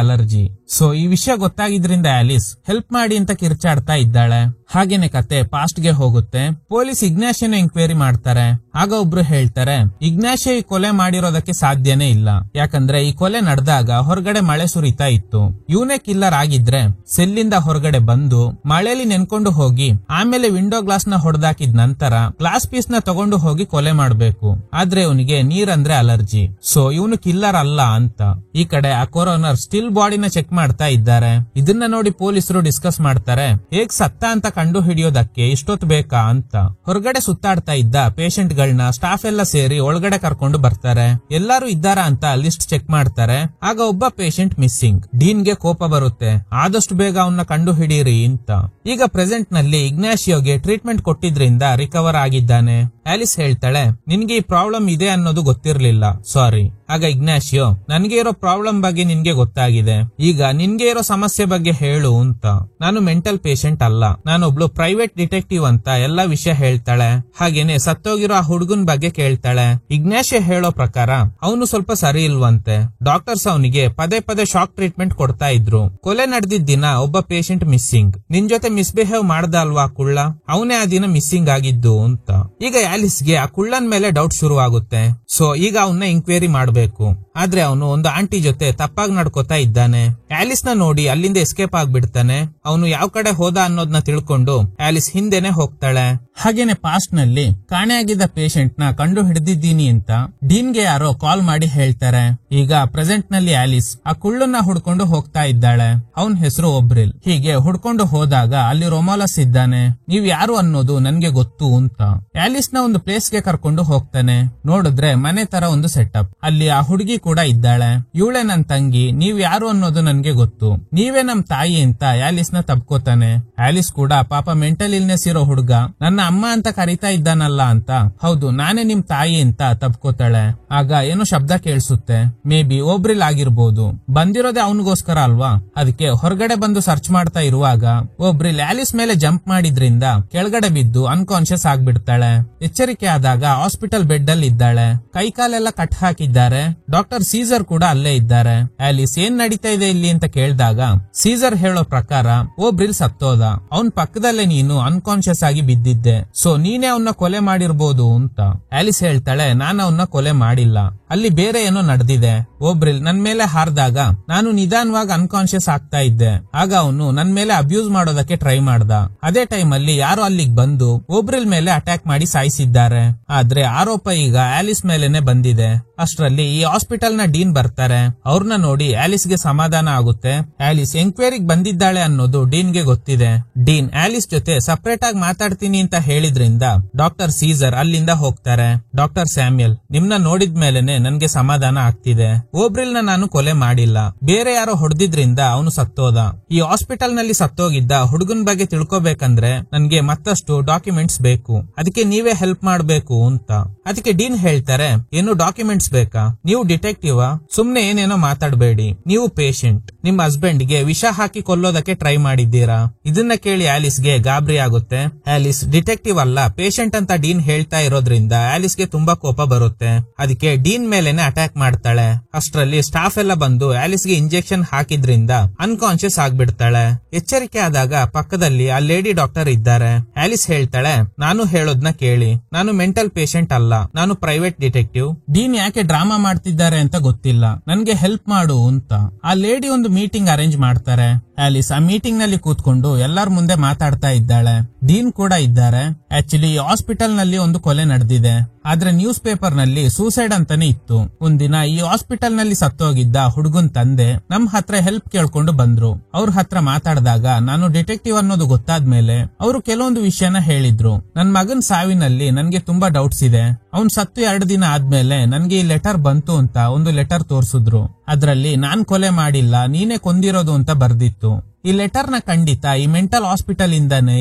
[SPEAKER 1] ಅಲರ್ಜಿ. ಸೊ ಈ ವಿಷಯ ಗೊತ್ತಾಗಿದ್ರಿಂದ ಆಲಿಸ್ ಹೆಲ್ಪ್ ಮಾಡಿ ಅಂತ ಕಿರ್ಚಾಡ್ತಾ ಇದ್ದಾಳೆ. ಹಾಗೇನೆ ಕತೆ ಪಾಸ್ಟ್ ಗೆ ಹೋಗುತ್ತೆ. ಪೊಲೀಸ್ ಇಗ್ನಾಷಿಯನ ಎಂಕ್ವೈರಿ ಮಾಡ್ತಾರೆ. ಆಗ ಒಬ್ರು ಹೇಳ್ತಾರೆ, ಇಗ್ನಾಷಿಯೋ ಈ ಕೊಲೆ ಮಾಡಿರೋದಕ್ಕೆ ಸಾಧ್ಯನೇ ಇಲ್ಲ, ಯಾಕಂದ್ರೆ ಈ ಕೊಲೆ ನಡೆದಾಗ ಹೊರಗಡೆ ಮಳೆ ಸುರಿತಾ ಇತ್ತು. ಇವನೇ ಕಿಲ್ಲರ್ ಆಗಿದ್ರೆ ಸೆಲ್ಲಿಂದ ಹೊರಗಡೆ ಬಂದು ಮಳೆಯಲ್ಲಿ ನೆನ್ಕೊಂಡು ಹೋಗಿ ಆಮೇಲೆ ವಿಂಡೋ ಗ್ಲಾಸ್ ನ ಹೊಡೆದಾಕಿದ ನಂತರ ಗ್ಲಾಸ್ ಪೀಸ್ ನ ತಗೊಂಡು ಹೋಗಿ ಕೊಲೆ ಮಾಡ್ಬೇಕು. ಆದ್ರೆ ಇವನಿಗೆ ನೀರಂದ್ರೆ ಅಲರ್ಜಿ, ಸೊ ಇವನು ಕಿಲ್ಲರ್ ಅಲ್ಲ ಅಂತ. ಈ ಕಡೆ ಆ ಕೊರೋನರ್ ಸ್ಟಿಲ್ ಬಾಡಿನ ಚೆಕ್ ಮಾಡ್ತಾ ಇದ್ದಾರೆ. ಇದನ್ನ ನೋಡಿ ಪೊಲೀಸರು ಡಿಸ್ಕಸ್ ಮಾಡ್ತಾರೆ, ಹೇಗ್ ಸತ್ತ ಅಂತ ಕಂಡು ಹಿಡಿಯೋದಕ್ಕೆ ಇಷ್ಟೊತ್ತು ಬೇಕಾ ಅಂತ. ಹೊರಗಡೆ ಸುತ್ತಾಡ್ತಾ ಇದ್ದ ಪೇಷಂಟ್ ಗಳನ್ನ ಸ್ಟಾಫ್ ಎಲ್ಲ ಸೇರಿ ಒಳಗಡೆ ಕರ್ಕೊಂಡು ಬರ್ತಾರೆ. ಎಲ್ಲಾರು ಇದ್ದಾರಾ ಅಂತ ಲಿಸ್ಟ್ ಚೆಕ್ ಮಾಡ್ತಾರೆ. ಆಗ ಒಬ್ಬ ಪೇಷಂಟ್ ಮಿಸ್ಸಿಂಗ್. ಡೀನ್ ಗೆ ಕೋಪ ಬರುತ್ತೆ, ಆದಷ್ಟು ಬೇಗ ಅವನ್ನ ಕಂಡು ಹಿಡೀರಿ ಅಂತ. ಈಗ ಪ್ರೆಸೆಂಟ್ ನಲ್ಲಿ ಇಗ್ನಾಷಿಯೋಗೆ ಟ್ರೀಟ್ಮೆಂಟ್ ಕೊಟ್ಟಿದ್ರಿಂದ ರಿಕವರ್ ಆಗಿದ್ದಾನೆ. ಆಲಿಸ್ ಹೇಳ್ತಾಳೆ, ನಿನ್ಗೆ ಈ ಪ್ರಾಬ್ಲಮ್ ಇದೆ ಅನ್ನೋದು ಗೊತ್ತಿರ್ಲಿಲ್ಲ, ಸಾರಿ. ಆಗ ಇಗ್ನಾಷಿಯೋ, ನನ್ಗೆ ಇರೋ ಪ್ರಾಬ್ಲಮ್ ಬಗ್ಗೆ ನಿನ್ಗೆ ಗೊತ್ತಾಗಿದೆ, ಈಗ ನಿನ್ಗೆ ಇರೋ ಸಮಸ್ಯೆ ಬಗ್ಗೆ ಹೇಳು ಅಂತ. ನಾನು ಮೆಂಟಲ್ ಪೇಷಂಟ್ ಅಲ್ಲ, ನಾನೊಬ್ಳು ಪ್ರೈವೇಟ್ ಡಿಟೆಕ್ಟಿವ್ ಅಂತ ಎಲ್ಲಾ ವಿಷಯ ಹೇಳ್ತಾಳೆ. ಹಾಗೇನೆ ಸತ್ತೋಗಿರೋ ಆ ಹುಡುಗನ್ ಬಗ್ಗೆ ಕೇಳ್ತಾಳೆ. ಇಗ್ನಾಷಿಯೋ ಹೇಳೋ ಪ್ರಕಾರ ಅವನು ಸ್ವಲ್ಪ ಸರಿ ಇಲ್ವಂತೆ. ಡಾಕ್ಟರ್ಸ್ ಅವನಿಗೆ ಪದೇ ಪದೇ ಶಾಕ್ ಟ್ರೀಟ್ಮೆಂಟ್ ಕೊಡ್ತಾ ಇದ್ರು. ಕೊಲೆ ನಡೆದಿದ್ದ ದಿನ ಒಬ್ಬ ಪೇಷಂಟ್ ಮಿಸ್ಸಿಂಗ್. ನಿನ್ ಜೊತೆ ಮಿಸ್ಬಿಹೇವ್ ಮಾಡ್ದ ಅಲ್ವಾ ಕುಳ್ಳ, ಅವನೇ ಆ ದಿನ ಮಿಸ್ಸಿಂಗ್ ಆಗಿದ್ದು ಅಂತ. ಈಗ ಆಲಿಸ್ಗೆ ಆ ಕುಳ್ಳನ್ ಮೇಲೆ ಡೌಟ್ ಶುರು ಆಗುತ್ತೆ. ಸೊ ಈಗ ಅವನ್ನ ಎಂಕ್ವೈರಿ ಮಾಡ್ಬೇಕು. ಆದ್ರೆ ಅವನು ಒಂದು ಆಂಟಿ ಜೊತೆ ತಪ್ಪಾಗಿ ನಡ್ಕೋತಾ ಇದ್ದಾನೆ. ಆಲಿಸ್ ನ ನೋಡಿ ಅಲ್ಲಿಂದ ಎಸ್ಕೇಪ್ ಆಗ್ಬಿಡ್ತಾನೆ. ಅವನು ಯಾವ ಕಡೆ ಹೋದ ಅನ್ನೋದನ್ನ ತಿಳ್ಕೊಂಡು ಆಲಿಸ್ ಹಿಂದೆನೆ ಹೋಗ್ತಾಳೆ. ಹಾಗೇನೆ ಪಾಸ್ಟ್ ನಲ್ಲಿ ಕಾಣೆಯಾಗಿದ್ದ ಪೇಷಂಟ್ ನ ಕಂಡು ಹಿಡಿದಿದ್ದೀನಿ ಅಂತ ಡೀನ್ ಗೆ ಯಾರೋ ಕಾಲ್ ಮಾಡಿ ಹೇಳ್ತಾರೆ. ಈಗ ಪ್ರೆಸೆಂಟ್ ನಲ್ಲಿ ಆಲಿಸ್ ಆ ಕುಳ್ಳನ್ನ ಹುಡ್ಕೊಂಡು ಹೋಗ್ತಾ ಇದ್ದಾಳೆ. ಅವನ್ ಹೆಸರು ಒಬ್ರಿಲ್. ಹೀಗೆ ಹುಡ್ಕೊಂಡು ಹೋದಾಗ ಅಲ್ಲಿ ರೊಮಾಲಸ್ ಇದ್ದಾನೆ. ನೀವ್ ಯಾರು ಅನ್ನೋದು ನನ್ಗೆ ಗೊತ್ತು ಅಂತ ಆಲಿಸ್ ನ ಒಂದು ಪ್ಲೇಸ್ ಗೆ ಕರ್ಕೊಂಡು ಹೋಗ್ತಾನೆ. ನೋಡಿದ್ರೆ ಮನೆ ತರ ಒಂದು ಸೆಟಪ್. ಅಲ್ಲಿ ಆ ಹುಡುಗಿ ಕೂಡ ಇದ್ದಾಳೆ. ಇವಳೆ ನನ್ ತಂಗಿ, ನೀವ್ ಯಾರು ಅನ್ನೋದು ನನ್ಗೆ ಗೊತ್ತು, ನೀವೇ ನಮ್ ತಾಯಿ ಅಂತ ಆಲಿಸ್ ನ ತಬ್ಕೋತಾನೆ. ಆಲಿಸ್ ಕೂಡ ಪಾಪ ಮೆಂಟಲ್ ಇಲ್ನೆಸ್ ಇರೋ ಹುಡುಗ ನನ್ನ ಅಮ್ಮ ಅಂತ ಕರೀತಾ ಇದ್ದಾನಲ್ಲ ಅಂತ, ಹೌದು ನಾನೇ ನಿಮ್ ತಾಯಿ ಅಂತ ತಬ್ಕೋತಾಳೆ. ಆಗ ಏನೋ ಶಬ್ದ ಕೇಳಿಸುತ್ತೆ. ಮೇ ಬಿ ಒಬ್ರಿಲ್ ಆಗಿರ್ಬೋದು. ಬಂದಿರೋದೇ ಅವನಿಗೋಸ್ಕರ ಅಲ್ವಾ, ಅದಕ್ಕೆ ಹೊರಗಡೆ ಬಂದು ಸರ್ಚ್ ಮಾಡ್ತಾ ಇರುವಾಗ ಒಬ್ರಿಲ್ ಆಲಿಸ್ ಮೇಲೆ ಜಂಪ್ ಮಾಡಿದ್ರಿಂದ ಕೆಳಗಡೆ ಬಿದ್ದು ಅನ್ಕಾನ್ಶಿಯಸ್ ಆಗ್ಬಿಡ್ತಾಳೆ. ಎಚ್ಚರಿಕೆ ಆದಾಗ ಹಾಸ್ಪಿಟಲ್ ಬೆಡ್ ಅಲ್ಲಿ ಇದ್ದಾಳೆ. ಕೈ ಕಾಲೆಲ್ಲ ಕಟ್ ಹಾಕಿದ್ದಾರೆ. ಡಾಕ್ಟರ್ ಸೀಸರ್ ಕೂಡ ಅಲ್ಲೇ ಇದ್ದಾರೆ. ಆಲಿಸ್ ಏನ್ ನಡೀತಾ ಇದೆ ಇಲ್ಲಿ ಅಂತ ಕೇಳಿದಾಗ ಸೀಸರ್ ಹೇಳೋ ಪ್ರಕಾರ ಒಬ್ರಿಲ್ ಸತ್ತೋದ, ಅವನ್ ಪಕ್ಕದಲ್ಲೇ ನೀನು ಅನ್ಕಾನ್ಶಿಯಸ್ ಆಗಿ ಬಿದ್ದಿದ್ದೆ, ಸೊ ನೀನೇ ಅವನ್ನ ಕೊಲೆ ಮಾಡಿರ್ಬೋದು ಅಂತ. ಆಲಿಸ್ ಹೇಳ್ತಾಳೆ, ನಾನು ಅವನ್ನ ಕೊಲೆ ಮಾಡಿಲ್ಲ, ಅಲ್ಲಿ ಬೇರೆ ಏನೋ ನಡೆದಿದೆ. ಒಬ್ರಿಲ್ ನನ್ ಮೇಲೆ ಹಾರ್ದಾಗ ನಾನು ನಿಧಾನವಾಗಿ ಅನ್ಕಾನ್ಶಿಯಸ್ ಆಗ್ತಾ ಇದ್ದೆ. ಆಗ ಅವನು ನನ್ ಮೇಲೆ ಅಬ್ಯೂಸ್ ಮಾಡೋದಕ್ಕೆ ಟ್ರೈ ಮಾಡ್ದ. ಅದೇ ಟೈಮ್ ಅಲ್ಲಿ ಯಾರೋ ಅಲ್ಲಿಗೆ ಬಂದು ಒಬ್ರಿಲ್ ಮೇಲೆ ಅಟ್ಯಾಕ್ ಮಾಡಿ ಸಾಯಿಸಿದ್ದಾರೆ. ಆದ್ರೆ ಆರೋಪ ಈಗ ಆಲಿಸ್ ಮೇಲೆನೆ ಬಂದಿದೆ. ಅಷ್ಟರಲ್ಲಿ ಈ ಹಾಸ್ಪಿಟಲ್ ನ ಡೀನ್ ಬರ್ತಾರೆ. ಅವ್ರನ್ನ ನೋಡಿ ಆಲಿಸ್ ಗೆ ಸಮಾಧಾನ ಆಗುತ್ತೆ. ಆಲಿಸ್ ಎಂಕ್ವೈರಿಗೆ ಬಂದಿದ್ದಾಳೆ ಅನ್ನೋದು ಡೀನ್ ಗೆ ಗೊತ್ತಿದೆ. ಡೀನ್ ಆಲಿಸ್ ಜೊತೆ ಸಪರೇಟ್ ಆಗಿ ಮಾತಾಡ್ತೀನಿ ಅಂತ ಹೇಳಿದ್ರಿಂದ ಡಾಕ್ಟರ್ ಸೀಸರ್ ಅಲ್ಲಿಂದ ಹೋಗ್ತಾರೆ. ಡಾಕ್ಟರ್ ಸ್ಯಾಮ್ಯಲ್, ನಿಮ್ನ ನೋಡಿದ್ಮೇಲೆನೆ ನನ್ಗೆ ಸಮಾಧಾನ ಆಗ್ತಿದೆ. ಒಬ್ರಿಲ್ ನ ನಾನು ಕೊಲೆ ಮಾಡಿಲ್ಲ, ಬೇರೆ ಯಾರೋ ಹೊಡೆದಿದ್ರಿಂದ ಅವನು ಸತ್ತೋದ. ಈ ಹಾಸ್ಪಿಟಲ್ ನಲ್ಲಿ ಸತ್ತೋಗಿದ್ದ ಹುಡುಗನ್ ಬಗ್ಗೆ ತಿಳ್ಕೊಬೇಕಂದ್ರೆ ನನ್ಗೆ ಮತ್ತಷ್ಟು ಡಾಕ್ಯುಮೆಂಟ್ಸ್ ಬೇಕು, ಅದಕ್ಕೆ ನೀವೇ ಹೆಲ್ಪ್ ಮಾಡ್ಬೇಕು ಅಂತ. ಅದಕ್ಕೆ ಡೀನ್ ಹೇಳ್ತಾರೆ, ಏನು ಡಾಕ್ಯುಮೆಂಟ್ಸ್ ಬೇಕಾ? ನೀವು ಡಿಟೆಕ್ಟಿವ್, ಸುಮ್ನೆ ಏನೇನೋ ಮಾತಾಡಬೇಡಿ. ನೀವು ಪೇಷಂಟ್, ನಿಮ್ ಹಸ್ಬೆಂಡ್ ಗೆ ವಿಷ ಹಾಕಿ ಕೊಲ್ಲೋದಕ್ಕೆ ಟ್ರೈ ಮಾಡಿದ್ದೀರಾ. ಇದನ್ನ ಕೇಳಿ ಆಲಿಸ್ ಗೆ ಗಾಬರಿ ಆಗುತ್ತೆ. ಆಲಿಸ್ ಡಿಟೆಕ್ಟಿವ್ ಅಲ್ಲ ಪೇಷಂಟ್ ಅಂತ ಡೀನ್ ಹೇಳ್ತಾ ಇರೋದ್ರಿಂದ ಆಲಿಸ್ ಗೆ ತುಂಬಾ ಕೋಪ ಬರುತ್ತೆ. ಅದಕ್ಕೆ ಡೀನ್ ಮೇಲೆನೆ ಅಟ್ಯಾಕ್ ಮಾಡ್ತಾಳೆ. ಅಷ್ಟರಲ್ಲಿ ಸ್ಟಾಫ್ ಎಲ್ಲ ಬಂದು ಆಲಿಸ್ ಗೆ ಇಂಜೆಕ್ಷನ್ ಹಾಕಿದ್ರಿಂದ ಅನ್ಕಾನ್ಶಿಯಸ್ ಆಗ್ಬಿಡ್ತಾಳೆ. ಎಚ್ಚರಿಕೆ ಆದಾಗ ಪಕ್ಕದಲ್ಲಿ ಆ ಲೇಡಿ ಡಾಕ್ಟರ್ ಇದ್ದಾರೆ. ಆಲಿಸ್ ಹೇಳ್ತಾಳೆ, ನಾನು ಹೇಳೋದ್ನ ಕೇಳಿ, ನಾನು ಮೆಂಟಲ್ ಪೇಷಂಟ್ ಅಲ್ಲ, ನಾನು ಪ್ರೈವೇಟ್ ಡಿಟೆಕ್ಟಿವ್. ಡೀನ್ ಯಾಕೆ ಡ್ರಾಮಾ ಮಾಡ್ತಿದ್ದಾರೆ ಅಂತ ಗೊತ್ತಿಲ್ಲ, ನನ್ಗೆ ಹೆಲ್ಪ್ ಮಾಡು ಅಂತ. ಆ ಲೇಡಿ ಒಂದು ಮೀಟಿಂಗ್ ಅರೇಂಜ್ ಮಾಡ್ತಾರೆ. ಆಲಿಸ್ ಆ ಮೀಟಿಂಗ್ ನಲ್ಲಿ ಕೂತ್ಕೊಂಡು ಎಲ್ಲರ ಮುಂದೆ ಮಾತಾಡ್ತಾ ಇದ್ದಾಳೆ. ಡೀನ್ ಕೂಡ ಇದ್ದಾರೆ. ಆಕ್ಚುಲಿ ಈ ಹಾಸ್ಪಿಟಲ್ ನಲ್ಲಿ ಒಂದು ಕೊಲೆ ನಡೆದಿದೆ, ಆದ್ರೆ ನ್ಯೂಸ್ ಪೇಪರ್ ನಲ್ಲಿ ಸೂಸೈಡ್ ಅಂತಾನೆ ಇತ್ತು. ಒಂದಿನ ಈ ಹಾಸ್ಪಿಟಲ್ ನಲ್ಲಿ ಸತ್ತೋಗಿದ್ದ ಹುಡುಗನ್ ತಂದೆ ನಮ್ ಹತ್ರ ಹೆಲ್ಪ್ ಕೇಳ್ಕೊಂಡು ಬಂದ್ರು. ಅವ್ರ ಹತ್ರ ಮಾತಾಡಿದಾಗ ನಾನು ಡಿಟೆಕ್ಟಿವ್ ಅನ್ನೋದು ಗೊತ್ತಾದ್ಮೇಲೆ ಅವರು ಕೆಲವೊಂದು ವಿಷಯನ ಹೇಳಿದ್ರು. ನನ್ ಮಗನ್ ಸಾವಿನಲ್ಲಿ ನನ್ಗೆ ತುಂಬಾ ಡೌಟ್ಸ್ ಇದೆ. ಅವ್ನ್ ಸತ್ತು 2 ದಿನ ಆದ್ಮೇಲೆ ನನ್ಗೆ ಈ ಲೆಟರ್ ಬಂತು ಅಂತ ಒಂದು ಲೆಟರ್ ತೋರ್ಸಿದ್ರು. ಅದ್ರಲ್ಲಿ ನಾನ್ ಕೊಲೆ ಮಾಡಿಲ್ಲ, ನೀನೇ ಕೊಂದಿರೋದು ಅಂತ ಬರ್ದಿತ್ತು. ಈ ಲೆಟರ್ ನ ಖಂಡಿತ ಈ ಮೆಂಟಲ್ ಹಾಸ್ಪಿಟಲ್ ಇಂದಾನೆ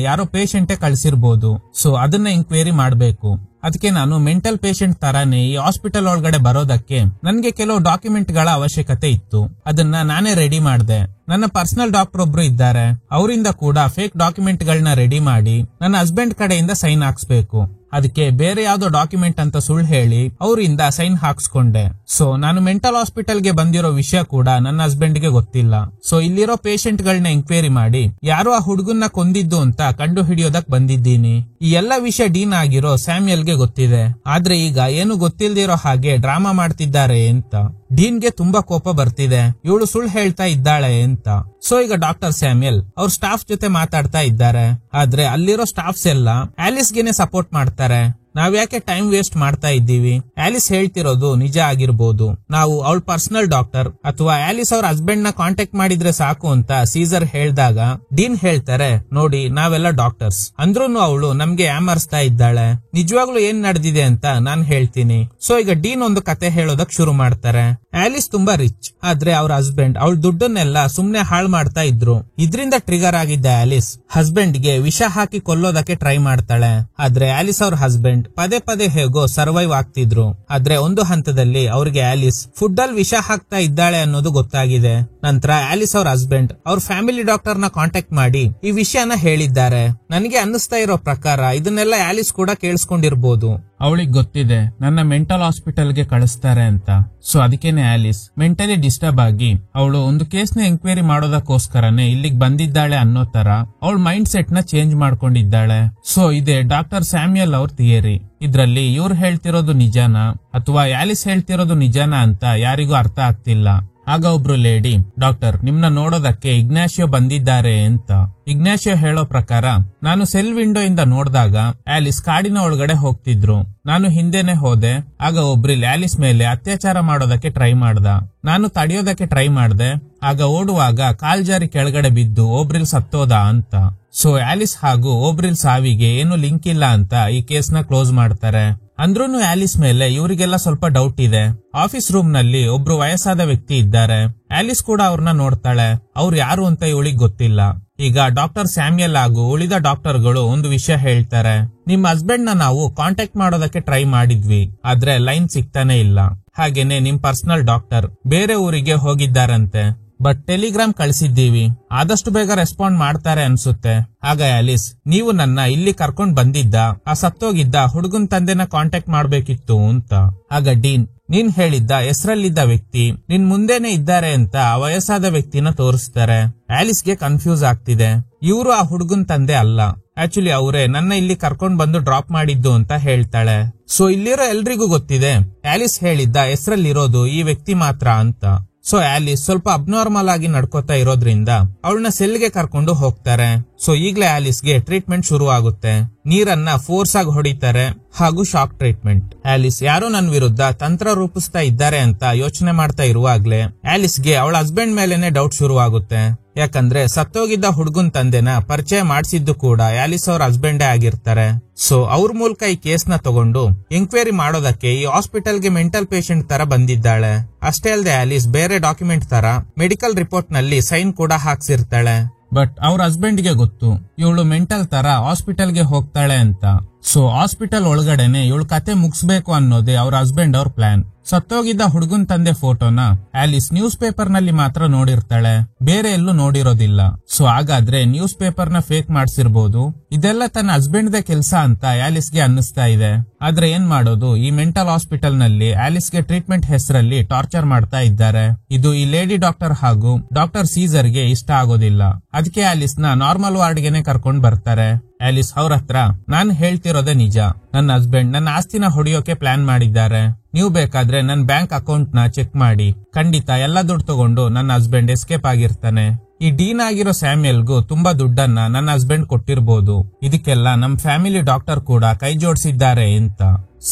[SPEAKER 1] ಯಾರೋ ಪೇಷಂಟೇ ಕಳ್ಸಿರ್ಬೋದು. ಸೊ ಅದನ್ನ ಎಂಕ್ವೈರಿ ಮಾಡ್ಬೇಕು. ಅದಕ್ಕೆ ನಾನು ಮೆಂಟಲ್ ಪೇಷಂಟ್ ತರಾನೇ ಈ ಹಾಸ್ಪಿಟಲ್ ಒಳಗಡೆ ಬರೋದಕ್ಕೆ ನನ್ಗೆ ಕೆಲವು ಡಾಕ್ಯುಮೆಂಟ್ ಗಳ ಅವಶ್ಯಕತೆ ಇತ್ತು. ಅದನ್ನ ನಾನೇ ರೆಡಿ ಮಾಡಿದೆ. ನನ್ನ ಪರ್ಸನಲ್ ಡಾಕ್ಟರ್ ಒಬ್ರು ಇದ್ದಾರೆ, ಅವರಿಂದ ಕೂಡ ಫೇಕ್ ಡಾಕ್ಯುಮೆಂಟ್ ಗಳನ್ನ ರೆಡಿ ಮಾಡಿ ನನ್ನ ಹಸ್ಬೆಂಡ್ ಕಡೆಯಿಂದ ಸೈನ್ ಹಾಕ್ಸ್ಬೇಕು. ಅದಕ್ಕೆ ಬೇರೆ ಯಾವ್ದೋ ಡಾಕ್ಯುಮೆಂಟ್ ಅಂತ ಸುಳ್ಳು ಹೇಳಿ ಅವರಿಂದ ಸೈನ್ ಹಾಕ್ಸ್ಕೊಂಡೆ. ಸೊ ನಾನು ಮೆಂಟಲ್ ಹಾಸ್ಪಿಟಲ್ ಗೆ ಬಂದಿರೋ ವಿಷಯ ಕೂಡ ನನ್ನ ಹಸ್ಬೆಂಡ್ ಗೆ ಗೊತ್ತಿಲ್ಲ. ಸೊ ಇಲ್ಲಿರೋ ಪೇಷಂಟ್ ಗಳನ್ನ ಎಂಕ್ವೈರಿ ಮಾಡಿ ಯಾರೋ ಆ ಹುಡುಗನ್ನ ಕೊಂದಿದ್ದು ಅಂತ ಕಂಡು ಹಿಡಿಯೋದಕ್ ಬಂದಿದ್ದೀನಿ. ಈ ಎಲ್ಲ ವಿಷಯ ಡೀನ್ ಆಗಿರೋ ಸ್ಯಾಮ್ಯಲ್ ಗೆ ಗೊತ್ತಿದೆ, ಆದ್ರೆ ಈಗ ಏನು ಗೊತ್ತಿಲ್ದಿರೋ ಹಾಗೆ ಡ್ರಾಮಾ ಮಾಡ್ತಿದ್ದಾರೆ ಅಂತ. ಡೀನ್ಗೆ ತುಂಬಾ ಕೋಪ ಬರ್ತಿದೆ, ಇವಳು ಸುಳ್ಳು ಹೇಳ್ತಾ ಇದ್ದಾಳೆ ಅಂತ. ಸೊ ಈಗ ಡಾಕ್ಟರ್ ಸ್ಯಾಮ್ಯಲ್ ಅವ್ರ ಸ್ಟಾಫ್ ಜೊತೆ ಮಾತಾಡ್ತಾ ಇದ್ದಾರೆ. ಆದ್ರೆ ಅಲ್ಲಿರೋ ಸ್ಟಾಫ್ಸ್ ಎಲ್ಲ ಆಲಿಸ್ಗೆನೆ ಸಪೋರ್ಟ್ ಮಾಡ್ತಾರೆ. ನಾವ್ಯಾಕೆ ಟೈಮ್ ವೇಸ್ಟ್ ಮಾಡ್ತಾ ಇದ್ದೀವಿ, ಆಲಿಸ್ ಹೇಳ್ತಿರೋದು ನಿಜ ಆಗಿರ್ಬೋದು, ನಾವು ಅವಳ ಪರ್ಸನಲ್ ಡಾಕ್ಟರ್ ಅಥವಾ ಆಲಿಸ್ ಅವ್ರ ಹಸ್ಬೆಂಡ್ ನ ಕಾಂಟ್ಯಾಕ್ಟ್ ಮಾಡಿದ್ರೆ ಸಾಕು ಅಂತ ಸೀಸರ್ ಹೇಳ್ದಾಗ ಡೀನ್ ಹೇಳ್ತಾರೆ, ನೋಡಿ ನಾವೆಲ್ಲ ಡಾಕ್ಟರ್ಸ್ ಅಂದ್ರೂನು ಅವಳು ನಮ್ಗೆ ಯಾಮರ್ಸ್ತಾ ಇದ್ದಾಳೆ, ನಿಜವಾಗ್ಲೂ ಏನ್ ನಡೆದಿದೆ ಅಂತ ನಾನ್ ಹೇಳ್ತೀನಿ. ಸೊ ಈಗ ಡೀನ್ ಒಂದು ಕತೆ ಹೇಳೋದಕ್ ಶುರು ಮಾಡ್ತಾರೆ. ಆಲಿಸ್ ತುಂಬಾ ರಿಚ್, ಆದ್ರೆ ಅವ್ರ ಹಸ್ಬೆಂಡ್ ಅವಳ ದುಡ್ಡನ್ನೆಲ್ಲ ಸುಮ್ನೆ ಹಾಳು ಮಾಡ್ತಾ ಇದ್ರು. ಇದ್ರಿಂದ ಟ್ರಿಗರ್ ಆಗಿದ್ದ ಆಲಿಸ್ ಹಸ್ಬೆಂಡ್ ಗೆ ವಿಷ ಹಾಕಿ ಕೊಲ್ಲೋದಕ್ಕೆ ಟ್ರೈ ಮಾಡ್ತಾಳೆ. ಆದ್ರೆ ಆಲಿಸ್ ಅವ್ರ ಹಸ್ಬೆಂಡ್ ಪದೇ ಪದೇ ಹೇಗೋ ಸರ್ವೈವ್ ಆಗ್ತಿದ್ರು. ಆದ್ರೆ ಒಂದು ಹಂತದಲ್ಲಿ ಅವ್ರಿಗೆ ಆಲಿಸ್ ಫುಡ್ ಅಲ್ಲಿ ವಿಷ ಹಾಕ್ತಾ ಇದ್ದಾಳೆ ಅನ್ನೋದು ಗೊತ್ತಾಗಿದೆ. ನಂತರ ಆಲಿಸ್ ಅವ್ರ ಹಸ್ಬೆಂಡ್ ಅವ್ರ ಫ್ಯಾಮಿಲಿ ಡಾಕ್ಟರ್ ನ ಕಾಂಟ್ಯಾಕ್ಟ್ ಮಾಡಿ ಈ ವಿಷಯನ ಹೇಳಿದ್ದಾರೆ. ನನಗೆ ಅನ್ನಿಸ್ತಾ ಇರೋ ಪ್ರಕಾರ ಇದನ್ನೆಲ್ಲ ಆಲಿಸ್ ಕೂಡ ಕೇಳಿಸ್ಕೊಂಡಿರ್ಬೋದು. ಅವಳಿಗೆ ಗೊತ್ತಿದೆ ನನ್ನ ಮೆಂಟಲ್ ಹಾಸ್ಪಿಟಲ್ ಗೆ ಕಳಿಸ್ತಾರೆ ಅಂತ. ಸೊ ಅದಕ್ಕೇನೆ ಆಲಿಸ್ ಮೆಂಟಲಿ ಡಿಸ್ಟರ್ಬ್ ಆಗಿ ಅವಳು ಒಂದು ಕೇಸ್ ನ ಎಂಕ್ವೈರಿ ಮಾಡೋದಕ್ಕೋಸ್ಕರನೇ ಇಲ್ಲಿಗೆ ಬಂದಿದ್ದಾಳೆ ಅನ್ನೋ ತರ ಅವಳ ಮೈಂಡ್ ಸೆಟ್ ನ ಚೇಂಜ್ ಮಾಡ್ಕೊಂಡಿದ್ದಾಳೆ. ಸೊ ಇದೆ ಡಾಕ್ಟರ್ ಸ್ಯಾಮ್ಯಲ್ ಅವ್ರ ಥಿಯರಿ. ಇದ್ರಲ್ಲಿ ಇವ್ರು ಹೇಳ್ತಿರೋದು ನಿಜಾನ ಅಥವಾ ಆಲಿಸ್ ಹೇಳ್ತಿರೋದು ನಿಜಾನ ಅಂತ ಯಾರಿಗೂ ಅರ್ಥ ಆಗ್ತಿಲ್ಲ. ಆಗ ಒಬ್ರು ಲೇಡಿ, ಡಾಕ್ಟರ್ ನಿಮ್ನ ನೋಡೋದಕ್ಕೆ ಇಗ್ನಾಶಿಯೋ ಬಂದಿದ್ದಾರೆ ಅಂತ. ಇಗ್ನಾಶಿಯೋ ಹೇಳೋ ಪ್ರಕಾರ ನಾನು ಸೆಲ್ ವಿಂಡೋ ಇಂದ ನೋಡಿದಾಗ ಆಲಿಸ್ ಕಾಡಿನ ಒಳಗಡೆ ಹೋಗ್ತಿದ್ರು. ನಾನು ಹಿಂದೆನೆ ಹೋದೆ. ಆಗ ಒಬ್ರಿಲ್ ಆಲಿಸ್ ಮೇಲೆ ಅತ್ಯಾಚಾರ ಮಾಡೋದಕ್ಕೆ ಟ್ರೈ ಮಾಡ್ದ. ನಾನು ತಡೆಯೋದಕ್ಕೆ ಟ್ರೈ ಮಾಡ್ದೆ. ಆಗ ಓಡುವಾಗ ಕಾಲ್ ಜಾರಿ ಕೆಳಗಡೆ ಬಿದ್ದು ಓಬ್ರಿಲ್ ಸತ್ತೋದ ಅಂತ. ಸೊ ಆಲಿಸ್ ಹಾಗೂ ಓಬ್ರಿಲ್ ಸಾವಿಗೆ ಏನು ಲಿಂಕ್ ಇಲ್ಲ ಅಂತ ಈ ಕೇಸ್ ನ ಕ್ಲೋಸ್ ಮಾಡ್ತಾರೆ. ಅಂದ್ರೂನು ಆಲಿಸ್ ಮೇಲೆ ಇವರಿಗೆಲ್ಲ ಸ್ವಲ್ಪ ಡೌಟ್ ಇದೆ. ಆಫೀಸ್ ರೂಮ್ ನಲ್ಲಿ ಒಬ್ರು ವಯಸ್ಸಾದ ವ್ಯಕ್ತಿ ಇದ್ದಾರೆ. ಆಲಿಸ್ ಕೂಡ ಅವ್ರನ್ನ ನೋಡ್ತಾಳೆ. ಅವ್ರು ಯಾರು ಅಂತ ಇವಳಿಗೆ ಗೊತ್ತಿಲ್ಲ. ಈಗ ಡಾಕ್ಟರ್ ಸ್ಯಾಮ್ಯಲ್ ಹಾಗೂ ಉಳಿದ ಡಾಕ್ಟರ್ಗಳು ಒಂದು ವಿಷಯ ಹೇಳ್ತಾರೆ, ನಿಮ್ ಹಸ್ಬೆಂಡ್ ನ ನಾವು ಕಾಂಟ್ಯಾಕ್ಟ್ ಮಾಡೋದಕ್ಕೆ ಟ್ರೈ ಮಾಡಿದ್ವಿ, ಆದ್ರೆ ಲೈನ್ ಸಿಗ್ತಾನೆ ಇಲ್ಲ. ಹಾಗೇನೆ ನಿಮ್ ಪರ್ಸನಲ್ ಡಾಕ್ಟರ್ ಬೇರೆ ಊರಿಗೆ ಹೋಗಿದ್ದಾರಂತೆ. ಬಟ್ ಟೆಲಿಗ್ರಾಮ್ ಕಳಿಸಿದ್ದೀವಿ, ಆದಷ್ಟು ಬೇಗ ರೆಸ್ಪಾಂಡ್ ಮಾಡ್ತಾರೆ ಅನ್ಸುತ್ತೆ. ಆಗ ಆಲಿಸ್, ನೀವು ನನ್ನ ಇಲ್ಲಿ ಕರ್ಕೊಂಡ್ ಬಂದಿದ್ದ ಆ ಸತ್ತೋಗಿದ್ದ ಹುಡುಗನ್ ತಂದೆನ ಕಾಂಟ್ಯಾಕ್ಟ್ ಮಾಡ್ಬೇಕಿತ್ತು ಅಂತ. ಆಗ ಡೀನ್, ನೀನ್ ಹೇಳಿದ್ದ ಹೆಸರಲ್ಲಿದ್ದ ವ್ಯಕ್ತಿ ನಿನ್ ಮುಂದೆನೆ ಇದ್ದಾರೆ ಅಂತ ಆ ವಯಸ್ಸಾದ ವ್ಯಕ್ತಿನ ತೋರಿಸ್ತಾರೆ. ಆಲಿಸ್ಗೆ ಕನ್ಫ್ಯೂಸ್ ಆಗ್ತಿದೆ. ಇವರು ಆ ಹುಡುಗನ್ ತಂದೆ ಅಲ್ಲ, ಆಕ್ಚುಲಿ ಅವರೇ ನನ್ನ ಇಲ್ಲಿ ಕರ್ಕೊಂಡ್ ಬಂದು ಡ್ರಾಪ್ ಮಾಡಿದ್ದು ಅಂತ ಹೇಳ್ತಾಳೆ. ಸೊ ಇಲ್ಲಿರೋ ಎಲ್ರಿಗೂ ಗೊತ್ತಿದೆ ಆಲಿಸ್ ಹೇಳಿದ್ದ ಹೆಸರಲ್ಲಿರೋದು ಈ ವ್ಯಕ್ತಿ ಮಾತ್ರ ಅಂತ. ಸೊ ಆಲಿಸ್ ಸ್ವಲ್ಪ ಅಬ್ನಾರ್ಮಲ್ ಆಗಿ ನಡ್ಕೋತಾ ಇರೋದ್ರಿಂದ ಅವಳನ್ನ ಸೆಲ್ಗೆ ಕರ್ಕೊಂಡು ಹೋಗ್ತಾರೆ. ಸೊ ಈಗ್ಲೇ ಆಲಿಸ್ಗೆ ಟ್ರೀಟ್ಮೆಂಟ್ ಶುರು ಆಗುತ್ತೆ. ನೀರನ್ನ ಫೋರ್ಸ್ ಆಗಿ ಹೊಡಿತಾರೆ ಹಾಗೂ ಶಾಕ್ ಟ್ರೀಟ್ಮೆಂಟ್. ಆಲಿಸ್ ಯಾರೋ ನನ್ನ ವಿರುದ್ಧ ತಂತ್ರ ರೂಪಿಸ್ತಾ ಇದ್ದಾರೆ ಅಂತ ಯೋಚನೆ ಮಾಡ್ತಾ ಇರುವಾಗ್ಲೇ ಆಲಿಸ್ಗೆ ಅವಳ ಹಸ್ಬೆಂಡ್ ಮೇಲೆನೆ ಡೌಟ್ ಶುರು ಆಗುತ್ತೆ. ಯಾಕಂದ್ರೆ ಸತ್ತೋಗಿದ್ದ ಹುಡುಗನ್ ತಂದೆನ ಪರಿಚಯ ಮಾಡಿಸಿದ್ದು ಕೂಡ ಆಲಿಸ್ ಅವ್ರ ಹಸ್ಬೆಂಡೇ ಆಗಿರ್ತಾರೆ. ಸೊ ಅವ್ರ ಮೂಲಕ ಈ ಕೇಸ್ ನ ತಗೊಂಡು ಎಂಕ್ವೈರಿ ಮಾಡೋದಕ್ಕೆ ಈ ಹಾಸ್ಪಿಟಲ್ಗೆ ಮೆಂಟಲ್ ಪೇಷಂಟ್ ತರ ಬಂದಿದ್ದಾಳೆ. ಅಷ್ಟೇ ಅಲ್ಲದೆ ಆಲಿಸ್ ಬೇರೆ ಡಾಕ್ಯುಮೆಂಟ್ ತರ ಮೆಡಿಕಲ್ ರಿಪೋರ್ಟ್ ನಲ್ಲಿ ಸೈನ್ ಕೂಡ ಹಾಕ್ಸಿರ್ತಾಳೆ. ಬಟ್ ಅವ್ರ ಹಸ್ಬೆಂಡ್ ಗೆ ಗೊತ್ತು ಇವಳು ಮೆಂಟಲ್ ತರ ಹಾಸ್ಪಿಟಲ್ ಗೆ ಹೋಗ್ತಾಳೆ ಅಂತ. ಸೊ ಹಾಸ್ಪಿಟಲ್ ಒಳಗಡೆನೆ ಇವಳು ಕತೆ ಮುಗಿಸ್ಬೇಕು ಅನ್ನೋದೇ ಅವ್ರ ಹಸ್ಬೆಂಡ್ ಅವ್ರ ಪ್ಲಾನ್. ಸತ್ತೋಗಿದ್ದ ಹುಡುಗನ್ ತಂದೆ ಫೋಟೋನ ಆಲಿಸ್ ನ್ಯೂಸ್ ಪೇಪರ್ ನಲ್ಲಿ ಮಾತ್ರ ನೋಡಿರ್ತಾಳೆ, ಬೇರೆ ಎಲ್ಲೂ ನೋಡಿರೋದಿಲ್ಲ. ಸೊ ಹಾಗಾದ್ರೆ ನ್ಯೂಸ್ ಪೇಪರ್ ನ ಫೇಕ್ ಮಾಡ್ಸಿರ್ಬೋದು. ಇದೆಲ್ಲ ತನ್ನ ಹಸ್ಬೆಂಡ್ ದೇ ಕೆಲಸ ಅಂತ ಆಲಿಸ್ಗೆ ಅನ್ನಿಸ್ತಾ ಇದೆ. ಆದ್ರೆ ಏನ್ ಮಾಡೋದು, ಈ ಮೆಂಟಲ್ ಹಾಸ್ಪಿಟಲ್ ನಲ್ಲಿ ಆಲಿಸ್ಗೆ ಟ್ರೀಟ್ಮೆಂಟ್ ಹೆಸರಲ್ಲಿ ಟಾರ್ಚರ್ ಮಾಡ್ತಾ ಇದ್ದಾರೆ. ಇದು ಈ ಲೇಡಿ ಡಾಕ್ಟರ್ ಹಾಗೂ ಡಾಕ್ಟರ್ ಸೀಸರ್ ಗೆ ಇಷ್ಟ ಆಗೋದಿಲ್ಲ. ಅದಕ್ಕೆ ಆಲಿಸ್ ನ ನಾರ್ಮಲ್ ವಾರ್ಡ್ ಗೆನೆ ಕರ್ಕೊಂಡ್ ಬರ್ತಾರೆ. ಆಲಿಸ್ ಅವ್ರ ಹತ್ರ, ನಾನ್ ಹೇಳ್ತಿರೋದೇ ನಿಜ, ನನ್ನ ಹಸ್ಬೆಂಡ್ ನನ್ನ ಆಸ್ತಿನ ಹೊಡೆಯೋಕೆ ಪ್ಲಾನ್ ಮಾಡಿದ್ದಾರೆ. ನೀವು ಬೇಕಾದ್ರೆ ನನ್ನ ಬ್ಯಾಂಕ್ ಅಕೌಂಟ್ ನ ಚೆಕ್ ಮಾಡಿ, ಖಂಡಿತ ಎಲ್ಲ ದುಡ್ಡು ತಗೊಂಡು ನನ್ನ ಹಸ್ಬೆಂಡ್ ಎಸ್ಕೇಪ್ ಆಗಿರ್ತಾನೆ. ಈ ಡೀನ್ ಆಗಿರೋ ಸ್ಯಾಮ್ಯಲ್ಗೂ ತುಂಬಾ ದುಡ್ಡನ್ನ ನನ್ನ ಹಸ್ಬೆಂಡ್ ಕೊಟ್ಟಿರ್ಬೋದು. ಇದಕ್ಕೆಲ್ಲ ನಮ್ ಫ್ಯಾಮಿಲಿ ಡಾಕ್ಟರ್ ಕೂಡ ಕೈ ಜೋಡಿಸಿದ್ದಾರೆ ಅಂತ.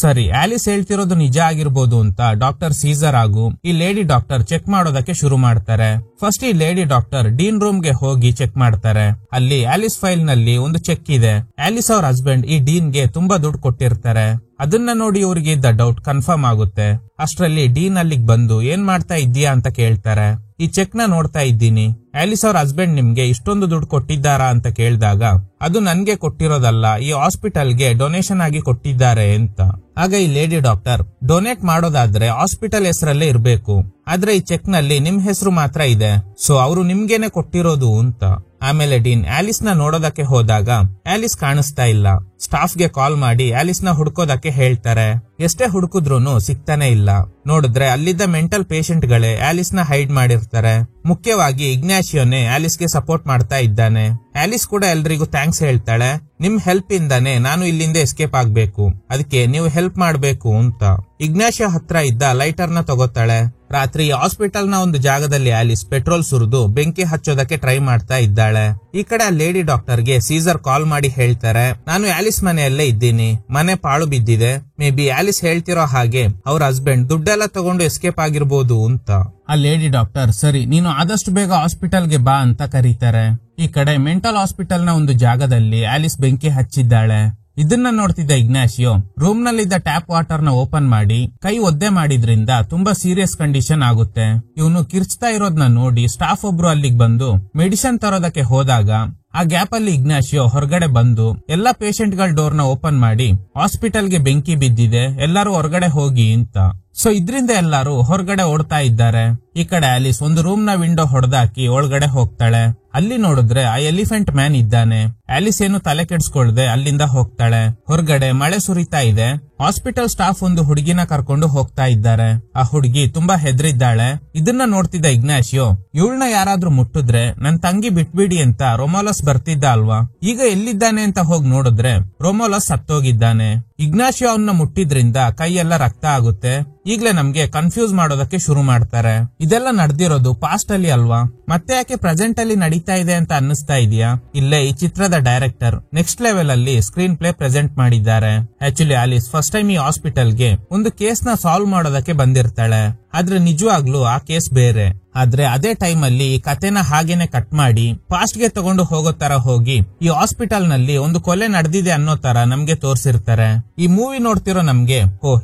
[SPEAKER 1] ಸರಿ, ಆಲಿಸ್ ಹೇಳ್ತಿರೋದು ನಿಜ ಆಗಿರ್ಬೋದು ಅಂತ ಡಾಕ್ಟರ್ ಸೀಸರ್ ಹಾಗೂ ಈ ಲೇಡಿ ಡಾಕ್ಟರ್ ಚೆಕ್ ಮಾಡೋದಕ್ಕೆ ಶುರು ಮಾಡ್ತಾರೆ. ಫಸ್ಟ್ ಈ ಲೇಡಿ ಡಾಕ್ಟರ್ ಡೀನ್ ರೂಮ್ ಗೆ ಹೋಗಿ ಚೆಕ್ ಮಾಡ್ತಾರೆ. ಅಲ್ಲಿ ಆಲಿಸ್ ಫೈಲ್ ನಲ್ಲಿ ಒಂದು ಚೆಕ್ ಇದೆ. ಆಲಿಸ್ ಅವ್ರ ಹಸ್ಬೆಂಡ್ ಈ ಡೀನ್ ಗೆ ತುಂಬಾ ದುಡ್ಡು ಕೊಟ್ಟಿರ್ತಾರೆ. ಅದನ್ನ ನೋಡಿ ಇವರಿಗೆ ಇದ್ದ ಡೌಟ್ ಕನ್ಫರ್ಮ್ ಆಗುತ್ತೆ. ಅಷ್ಟರಲ್ಲಿ ಡೀನ್ ಅಲ್ಲಿಗೆ ಬಂದು ಏನ್ ಮಾಡ್ತಾ ಇದ್ದೀಯಾ ಅಂತ ಕೇಳ್ತಾರೆ. ಈ ಚೆಕ್ ನ ನೋಡ್ತಾ ಇದ್ದೀನಿ. ಆಲಿಸ್ ಅವ್ರ ಹಸ್ಬೆಂಡ್ ನಿಮ್ಗೆ ಇಷ್ಟೊಂದು ದುಡ್ಡು ಕೊಟ್ಟಿದ್ದಾರಾ ಅಂತ ಕೇಳಿದಾಗ ಅದು ನನ್ಗೆ ಕೊಟ್ಟಿರೋದಲ್ಲ, ಈ ಹಾಸ್ಪಿಟಲ್ಗೆ ಡೊನೇಷನ್ ಆಗಿ ಕೊಟ್ಟಿದ್ದಾರೆ ಅಂತ. ಆಗ ಈ ಲೇಡಿ ಡಾಕ್ಟರ್, ಡೊನೇಟ್ ಮಾಡೋದಾದ್ರೆ ಹಾಸ್ಪಿಟಲ್ ಹೆಸರಲ್ಲೇ ಇರ್ಬೇಕು, ಆದ್ರೆ ಈ ಚೆಕ್ ನಲ್ಲಿ ನಿಮ್ ಹೆಸರು ಮಾತ್ರ ಇದೆ, ಸೊ ಅವರು ನಿಮ್ಗೇನೆ ಕೊಟ್ಟಿರೋದು ಅಂತ. ಆಮೇಲೆ ಡೀನ್ ಆಲಿಸ್ ನ ನೋಡೋದಕ್ಕೆ ಹೋದಾಗ ಆಲಿಸ್ ಕಾಣಿಸ್ತಾ ಇಲ್ಲ. ಸ್ಟಾಫ್ ಗೆ ಕಾಲ್ ಮಾಡಿ ಆಲಿಸ್ ನ ಹುಡ್ಕೋದಕ್ಕೆ ಹೇಳ್ತಾರೆ. ಎಷ್ಟೇ ಹುಡುಕಿದ್ರೂನು ಸಿಗ್ತಾನೆ ಇಲ್ಲ. ನೋಡಿದ್ರೆ ಅಲ್ಲಿದ್ದ ಮೆಂಟಲ್ ಪೇಷಂಟ್ ಗಳೇ ಆಲಿಸ್ ನ ಹೈಡ್ ಮಾಡಿರ್ತಾರೆ. ಮುಖ್ಯವಾಗಿ ಇಗ್ನಾಶಿಯೋನೇ ಆಲಿಸ್ ಗೆ ಸಪೋರ್ಟ್ ಮಾಡ್ತಾ ಇದ್ದಾನೆ. ಆಲಿಸ್ ಕೂಡ ಎಲ್ರಿಗೂ ಥ್ಯಾಂಕ್ಸ್ ಹೇಳ್ತಾಳೆ. ನಿಮ್ ಹೆಲ್ಪ್ ಇಂದಾನೆ ನಾನು ಇಲ್ಲಿಂದ ಎಸ್ಕೇಪ್ ಆಗ್ಬೇಕು, ಅದಕ್ಕೆ ನೀವು ಹೆಲ್ಪ್ ಮಾಡ್ಬೇಕು ಅಂತ. ಇಗ್ನಾಶಿಯೋ ಹತ್ರ ಇದ್ದ ಲೈಟರ್ ನ ತಗೋತಾಳೆ. ರಾತ್ರಿ ಹಾಸ್ಪಿಟಲ್ ನ ಒಂದು ಜಾಗದಲ್ಲಿ ಆಲಿಸ್ ಪೆಟ್ರೋಲ್ ಸುರಿದು ಬೆಂಕಿ ಹಚ್ಚೋದಕ್ಕೆ ಟ್ರೈ ಮಾಡ್ತಾ ಇದ್ದಾಳೆ. ಈ ಕಡೆ ಲೇಡಿ ಡಾಕ್ಟರ್ ಗೆ ಸೀಸರ್ ಕಾಲ್ ಮಾಡಿ ಹೇಳ್ತಾರೆ, ನಾನು ಆಲಿಸ್ ಮನೆಯಲ್ಲೇ ಇದ್ದೀನಿ, ಮನೆ ಪಾಳು ಬಿದ್ದಿದೆ, ಮೇ ಬಿ ಆಲಿಸ್ ಹೇಳ್ತಿರೋ ಹಾಗೆ ಅವ್ರ ಹಸ್ಬೆಂಡ್ ದುಡ್ಡೆಲ್ಲ ತಗೊಂಡು ಎಸ್ಕೇಪ್ ಆಗಿರ್ಬೋದು ಅಂತ. ಆ ಲೇಡಿ ಡಾಕ್ಟರ್, ಸರಿ ನೀನು ಆದಷ್ಟು ಬೇಗ ಹಾಸ್ಪಿಟಲ್ಗೆ ಬಾ ಅಂತ ಕರೀತಾರೆ. ಈ ಕಡೆ ಮೆಂಟಲ್ ಹಾಸ್ಪಿಟಲ್ ನ ಒಂದು ಜಾಗದಲ್ಲಿ ಆಲಿಸ್ ಬೆಂಕಿ ಹಚ್ಚಿದ್ದಾಳೆ. ಇದನ್ನ ನೋಡ್ತಿದ್ದ ಇಗ್ನಾಶಿಯೋ ರೂಮ್ ನಲ್ಲಿದ್ದ ಟ್ಯಾಪ್ ವಾಟರ್ ನ ಓಪನ್ ಮಾಡಿ ಕೈ ಒದ್ದೆ ಮಾಡಿದ್ರಿಂದ ತುಂಬಾ ಸೀರಿಯಸ್ ಕಂಡೀಷನ್ ಆಗುತ್ತೆ. ಇವನು ಕಿರ್ಚ್ತಾ ಇರೋದನ್ನ ನೋಡಿ ಸ್ಟಾಫ್ ಒಬ್ರು ಅಲ್ಲಿಗೆ ಬಂದು ಮೆಡಿಸಿನ್ ತರೋದಕ್ಕೆ ಹೋದಾಗ ಆ ಗ್ಯಾಪ್ ಅಲ್ಲಿ ಇಗ್ನಾಶಿಯೋ ಹೊರಗಡೆ ಬಂದು ಎಲ್ಲಾ ಪೇಷಂಟ್ ಗಳ ಡೋರ್ ನ ಓಪನ್ ಮಾಡಿ ಹಾಸ್ಪಿಟಲ್ಗೆ ಬೆಂಕಿ ಬಿದ್ದಿದೆ, ಎಲ್ಲರೂ ಹೊರಗಡೆ ಹೋಗಿ ಅಂತ. ಸೊ ಇದ್ರಿಂದ ಎಲ್ಲರೂ ಹೊರಗಡೆ ಓಡ್ತಾ ಇದ್ದಾರೆ. ಈ ಕಡೆ ಆಲಿಸ್ ಒಂದು ರೂಮ್ ನ ವಿಂಡೋ ಹೊಡೆದಾಕಿ ಒಳಗಡೆ ಹೋಗ್ತಾಳೆ. ಅಲ್ಲಿ ನೋಡಿದ್ರೆ ಆ ಎಲಿಫೆಂಟ್ ಮ್ಯಾನ್ ಇದ್ದಾನೆ. ಆಲಿಸ್ ಏನು ತಲೆ ಕೆಡ್ಸ್ಕೊಳ್ದೆ ಅಲ್ಲಿಂದ ಹೋಗ್ತಾಳೆ. ಹೊರಗಡೆ ಮಳೆ ಸುರಿತಾ ಇದೆ. ಹಾಸ್ಪಿಟಲ್ ಸ್ಟಾಫ್ ಒಂದು ಹುಡುಗಿನ ಕರ್ಕೊಂಡು ಹೋಗ್ತಾ ಇದ್ದಾರೆ. ಆ ಹುಡುಗಿ ತುಂಬಾ ಹೆದರಿದ್ದಾಳೆ. ಇದನ್ನ ನೋಡ್ತಿದ್ದ ಇಗ್ನಾಶಿಯೋ, ಇವಳನ್ನ ಯಾರಾದ್ರೂ ಮುಟ್ಟಿದ್ರೆ ನನ್ ತಂಗಿ ಬಿಟ್ಬಿಡಿ ಅಂತ ರೊಮೋಲಸ್ ಬರ್ತಿದ್ದ ಅಲ್ವಾ, ಈಗ ಎಲ್ಲಿದ್ದಾನೆ ಅಂತ ಹೋಗಿ ನೋಡಿದ್ರೆ ರೊಮೋಲಸ್ ಸತ್ತೋಗಿದ್ದಾನೆ. ಇಗ್ನಾಶಿಯೋ ಅವನ್ನ ಮುಟ್ಟಿದ್ರಿಂದ ಕೈಯೆಲ್ಲ ರಕ್ತ ಆಗುತ್ತೆ. ಈಗ್ಲೇ ನಮ್ಗೆ ಕನ್ಫ್ಯೂಸ್ ಮಾಡೋದಕ್ಕೆ ಶುರು ಮಾಡ್ತಾರೆ. ಇದೆಲ್ಲ ನಡೆದಿರೋದು ಪಾಸ್ಟ್ ಅಲ್ಲಿ ಅಲ್ವಾ, ಮತ್ತೆ ಯಾಕೆ ಪ್ರೆಸೆಂಟ್ ಅಲ್ಲಿ ನಡೀತಾ ಇದೆ ಅಂತ ಅನ್ನಿಸ್ತಾ ಇದೆಯಾ? ಇಲ್ಲೇ ಈ ಚಿತ್ರದ ಡೈರೆಕ್ಟರ್ ನೆಕ್ಸ್ಟ್ ಲೆವೆಲ್ ಅಲ್ಲಿ ಸ್ಕ್ರೀನ್ ಪ್ಲೇ ಪ್ರೆಸೆಂಟ್ ಮಾಡಿದ್ದಾರೆ. ಆಕ್ಚುಲಿ ಆಲಿಸ್ ಫಸ್ಟ್ ಟೈಮ್ ಈ ಹಾಸ್ಪಿಟಲ್ಗೆ ಒಂದು ಕೇಸ್ ನ ಸಾಲ್ವ್ ಮಾಡೋದಕ್ಕೆ ಬಂದಿರ್ತಾಳೆ. ಆದ್ರೆ ನಿಜವಾಗ್ಲೂ ಆ ಕೇಸ್ ಬೇರೆ. ಆದ್ರೆ ಅದೇ ಟೈಮ್ ಅಲ್ಲಿ ಈ ಕಥೆನ ಹಾಗೇನೆ ಕಟ್ ಮಾಡಿ ಪಾಸ್ಟ್ ಗೆ ತಗೊಂಡು ಹೋಗೋ ತರ ಹೋಗಿ ಈ ಹಾಸ್ಪಿಟಲ್ ನಲ್ಲಿ ಒಂದು ಕೊಲೆ ನಡೆದಿದೆ ಅನ್ನೋ ತರ ನಮ್ಗೆ ತೋರ್ಸಿರ್ತಾರೆ. ಈ ಮೂವಿ ನೋಡ್ತಿರೋ ನಮ್ಗೆ